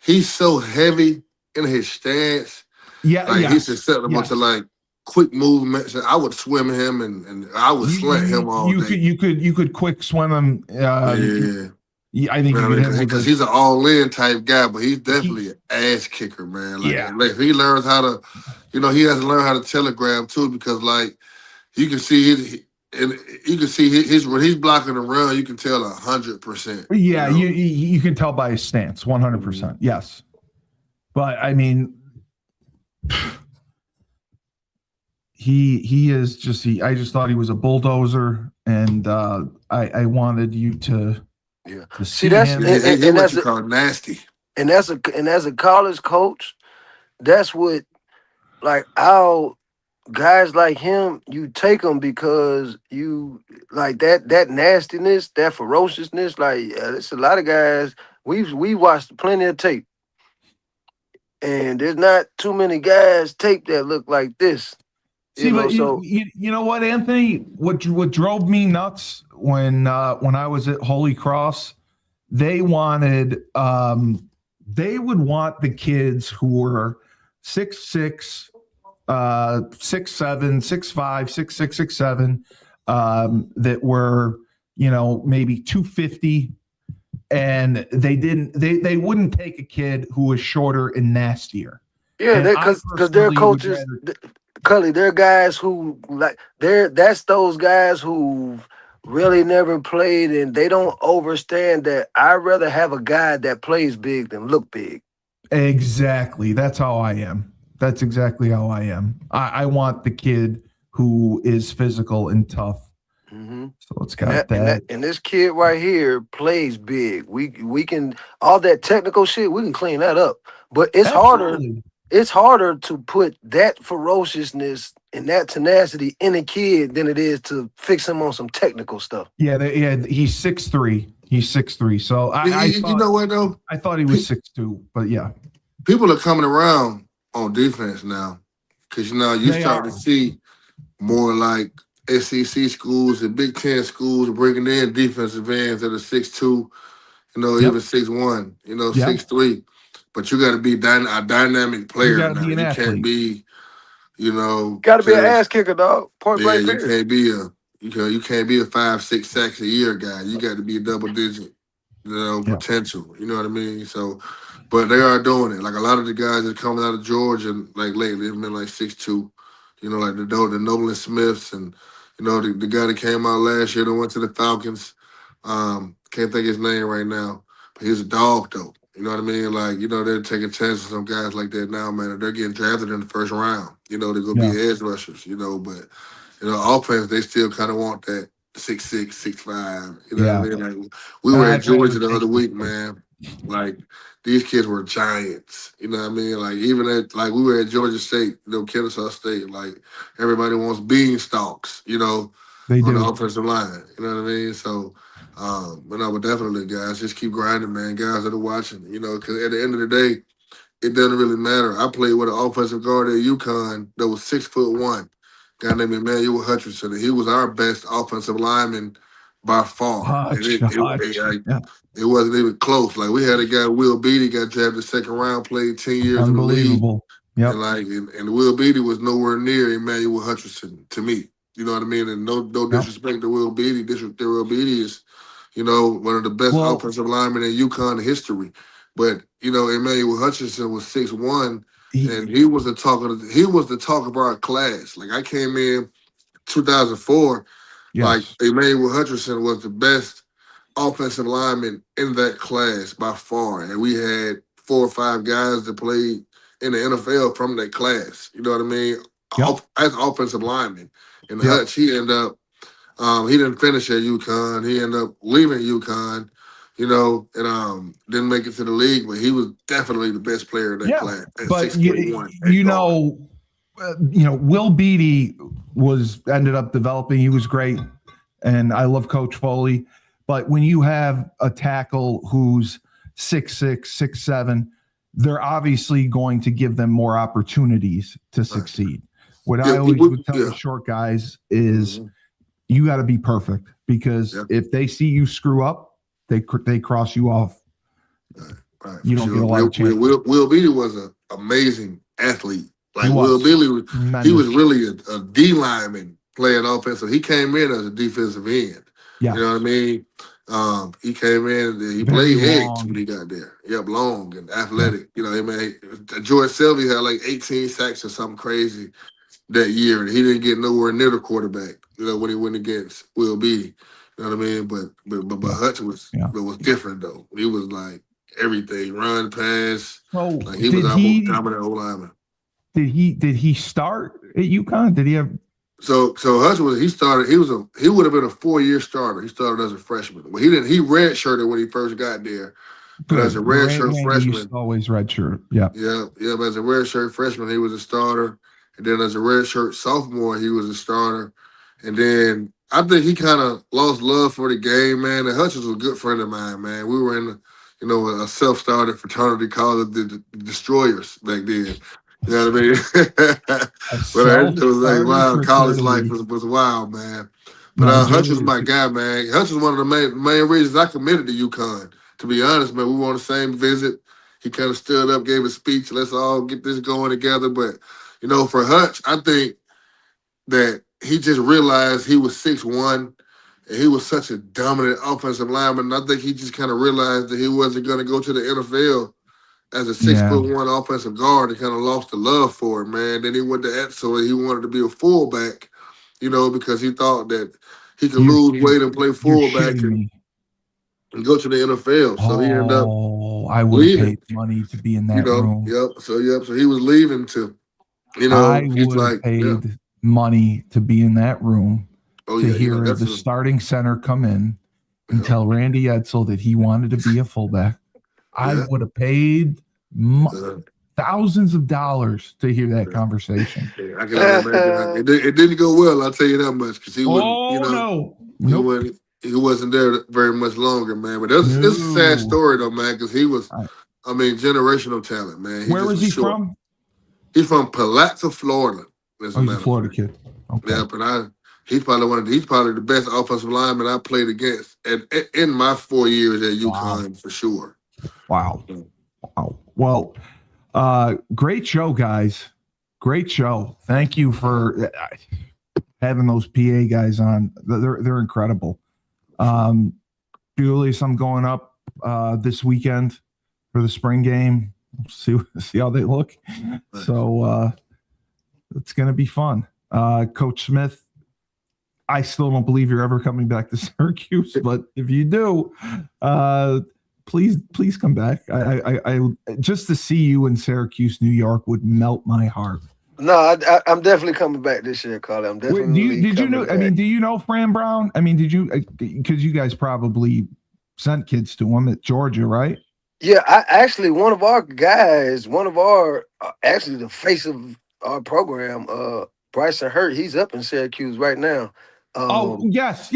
he's so heavy in his stance. Yeah, he's susceptible to like quick movements. I would swim him and I would slant him all day. You could quick swim him. I think because he's an all-in type guy, but he's definitely an ass kicker, man. Like, if he learns how to, he has to learn how to telegraph too, because like you can see when he's blocking the run, you can tell 100%. Yeah, you can tell by his stance, 100%. Yes, but I mean, he is just I just thought he was a bulldozer, and I wanted you to. Yeah. To see that's him. And that's what you call nasty. And as a college coach, that's what, like, our guys like him, you take them because you like that nastiness, that ferociousness. Like there's a lot of guys we watched plenty of tape, and there's not too many guys tape that look like this. You know what, Anthony? What drove me nuts when I was at Holy Cross, they would want the kids who were 6'6", 6'7", 6'5", 6'6", 6'7", that were maybe 250, and they wouldn't take a kid who was shorter and nastier. Yeah, because their coaches. Cully, they're guys who that's those guys who really never played, and they don't understand that I'd rather have a guy that plays big than look big. Exactly. That's how I am. That's exactly how I am. I want the kid who is physical and tough. Mm-hmm. So it's got that. And this kid right here plays big. We can, all that technical shit, we can clean that up. But it's harder. It's harder to put that ferociousness and that tenacity in a kid than it is to fix him on some technical stuff. Yeah, he's 6'3". He's 6'3". So you know what though? I thought he was 6'2", but yeah. People are coming around on defense now, because you start to see more like SEC schools and Big Ten schools bringing in defensive ends that are 6'2", even 6'1", 6'3". But you got to be a dynamic player. You can't be, got to be an ass kicker, dog. Point blank. You can't be a 5-6 sacks a year guy. You got to be a double digit. potential. You know what I mean? So, but they are doing it. Like a lot of the guys that coming out of Georgia, like lately, they've been like 6'2". You know, like the Nolan Smiths and the guy that came out last year that went to the Falcons. Can't think his name right now, but he's a dog though. You know what I mean? Like, they're taking chances on guys like that now, man. They're getting drafted in the first round. They're gonna be edge rushers. But offense, they still kind of want that 6'6", 6'5". You know what I mean? Like we were at Georgia the other week, man. Like these kids were giants. You know what I mean? Like even we were at Georgia State, Kennesaw State. Like everybody wants beanstalks. They on do. the offensive line. You know what I mean? So. But definitely, guys, just keep grinding, man. Guys that are watching, because at the end of the day, it doesn't really matter. I played with an offensive guard at UConn that was 6'1", guy named Emmanuel Hutchinson, and he was our best offensive lineman by far. And it wasn't even close. Like we had a guy, Will Beatty, got drafted second round, played 10 years in the league. Unbelievable. Yep. And Will Beatty was nowhere near Emmanuel Hutchinson to me. You know what I mean? And no disrespect to Will Beatty. Will Beatty is, one of the best offensive linemen in UConn history. But, Emmanuel Hutchinson was 6'1", and he was the talk of our class. Like I came in 2004, like Emmanuel Hutchinson was the best offensive lineman in that class by far. And we had 4 or 5 guys that played in the NFL from that class. You know what I mean? As offensive linemen. And Hutch, he ended up, he didn't finish at UConn. He ended up leaving UConn, and didn't make it to the league. But he was definitely the best player in that class. But Will Beatty ended up developing. He was great, and I love Coach Foley. But when you have a tackle who's 6'6", 6'7", they're obviously going to give them more opportunities to succeed. What I always would tell the short guys is you got to be perfect, because if they see you screw up, they cross you off. Right, you don't get a lot of chances. Will Beatty was an amazing athlete. Like Will Beatty, he was really a D lineman playing offense. So he came in as a defensive end. Yeah. You know what I mean? He came in and he played edge when he got there. Long and athletic. George Selvey had like 18 sacks or something crazy that year, and he didn't get nowhere near the quarterback, when he went against Will Beatty. You know what I mean? But Hutch was different though. He was like everything, run, pass. Like he was our most dominant O-lineman. Did he start at UConn? Did he have? So Hutch he would have been a 4-year starter. He started as a freshman. But he redshirted when he first got there. But as a redshirt freshman, always redshirt. Yeah. But as a redshirt freshman, he was a starter. And then as a redshirt sophomore, he was a starter. And then I think he kind of lost love for the game, man. And Hutch was a good friend of mine, man. We were in, a self-started fraternity called the Destroyers back then. You know what I mean? But it was like, wow, college life was wild, man. But Hutch was my guy, man. Hutch was one of the main reasons I committed to UConn. To be honest, man, we were on the same visit. He kind of stood up, gave a speech. Let's all get this going together. But for Hutch, I think that he just realized he was 6'1", and he was such a dominant offensive lineman. And I think he just kind of realized that he wasn't going to go to the NFL as a 6'1" offensive guard, and kind of lost the love for it, man. Then he went to Etzel, and he wanted to be a fullback, because he thought that he could lose weight and play fullback and go to the NFL. So he ended up I would have paid money to be in that room. So he was leaving to, I would have paid money to be in that room to hear the starting center come in and tell Randy Edsel that he wanted to be a fullback. I would have paid thousands of dollars to hear that conversation. I can imagine. It didn't go well, I'll tell you that much, because he wouldn't, he wasn't there very much longer, man. But this is a sad story, though, man, because he was, generational talent, man. Where was he from? He's from Palazzo, Florida. He's a Florida kid. Okay. Yeah, but he's probably the best offensive lineman I played against in my 4 years at UConn for sure. Wow. Well, great show, guys. Great show. Thank you for having those PA guys on. They're incredible. Julius, I'm going up this weekend for the spring game. See how they look. So it's going to be fun. Coach Smith, I still don't believe you're ever coming back to Syracuse, but if you do, please come back. I just to see you in Syracuse, New York would melt my heart. No, I'm definitely coming back this year, Cully. I'm definitely. Did you know? Back. I mean, do you know Fran Brown? I mean, did you? Because you guys probably sent kids to him at Georgia, right? Yeah, one of our guys, actually the face of our program, Bryson Hurt, he's up in Syracuse right now. Yes.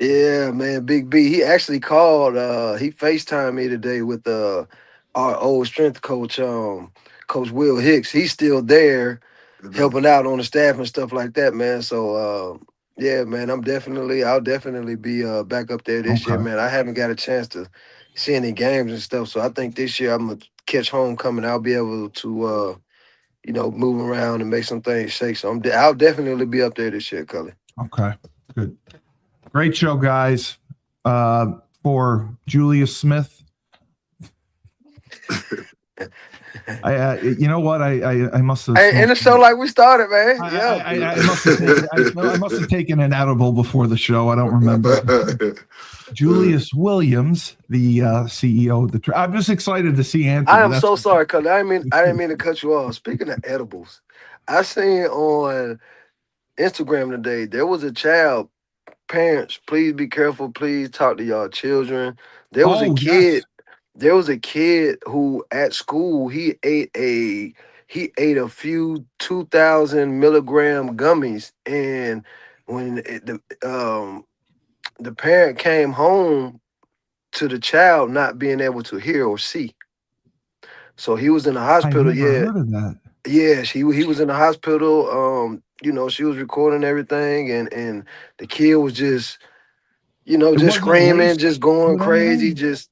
Yeah, man, Big B. He actually called. He FaceTimed me today with our old strength coach, Coach Will Hicks. He's still there, helping out on the staff and stuff like that, man. So, yeah, man, I'll definitely be back up there this year, man. I haven't got a chance to see any games and stuff, so I think this year I'm gonna catch homecoming. I'll be able to, move around and make some things shake. So I'll definitely be up there this year, Cully. Okay, good, great show, guys. For Julius Smith. You know what? I must have. In a show like we started, man. I must have taken an edible before the show. I don't remember. Julius Williams, the CEO of the. I'm just excited to see Anthony. I am so sorry, Cully. I didn't mean to cut you off. Speaking of edibles, I seen on Instagram today there was a child. Parents, please be careful. Please talk to y'all children. There was a kid. Yes. There was a kid who at school he ate a few 2,000 milligram gummies, and when the parent came home to the child not being able to hear or see, so he was in the hospital. Heard of that. Yeah, he was in the hospital. She was recording everything, and the kid was just. Just screaming, just going crazy, just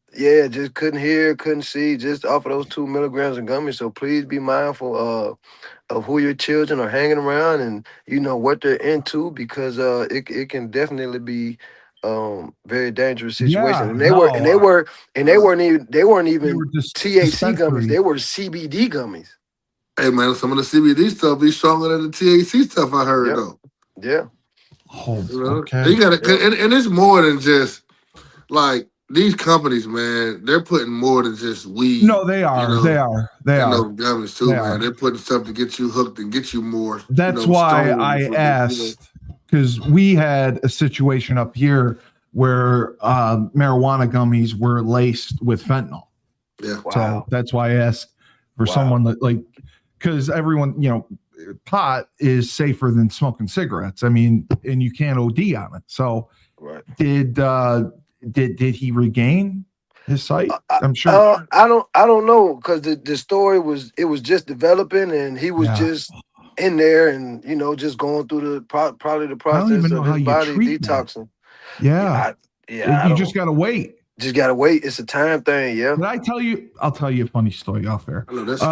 couldn't hear, couldn't see, just off of those 2 milligrams of gummies. So please be mindful of who your children are hanging around and what they're into, because it can definitely be very dangerous situation. And they weren't even THC gummies, they were CBD gummies. Hey man, some of the CBD stuff be stronger than the THC stuff I heard though. Yeah. Oh, okay. You gotta, and it's more than just like these companies, man. They're putting more than just weed. No, they are. They are. Gummies too, man. They're putting stuff to get you hooked and get you more. That's why I asked, because we had a situation up here where marijuana gummies were laced with fentanyl. Yeah. Wow. So that's why I asked for someone that because everyone, pot is safer than smoking cigarettes. I mean, and you can't OD on it. So did he regain his sight? I'm sure. I don't know, because the story was just developing, and he was just in there and just going through probably the process of his body detoxing. That. You just gotta wait. Just gotta wait. It's a time thing. Yeah. Did I tell you? I'll tell you a funny story off there. I know that's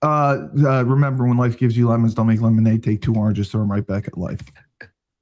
remember when life gives you lemons, don't make lemonade. Take 2 oranges, throw them right back at life.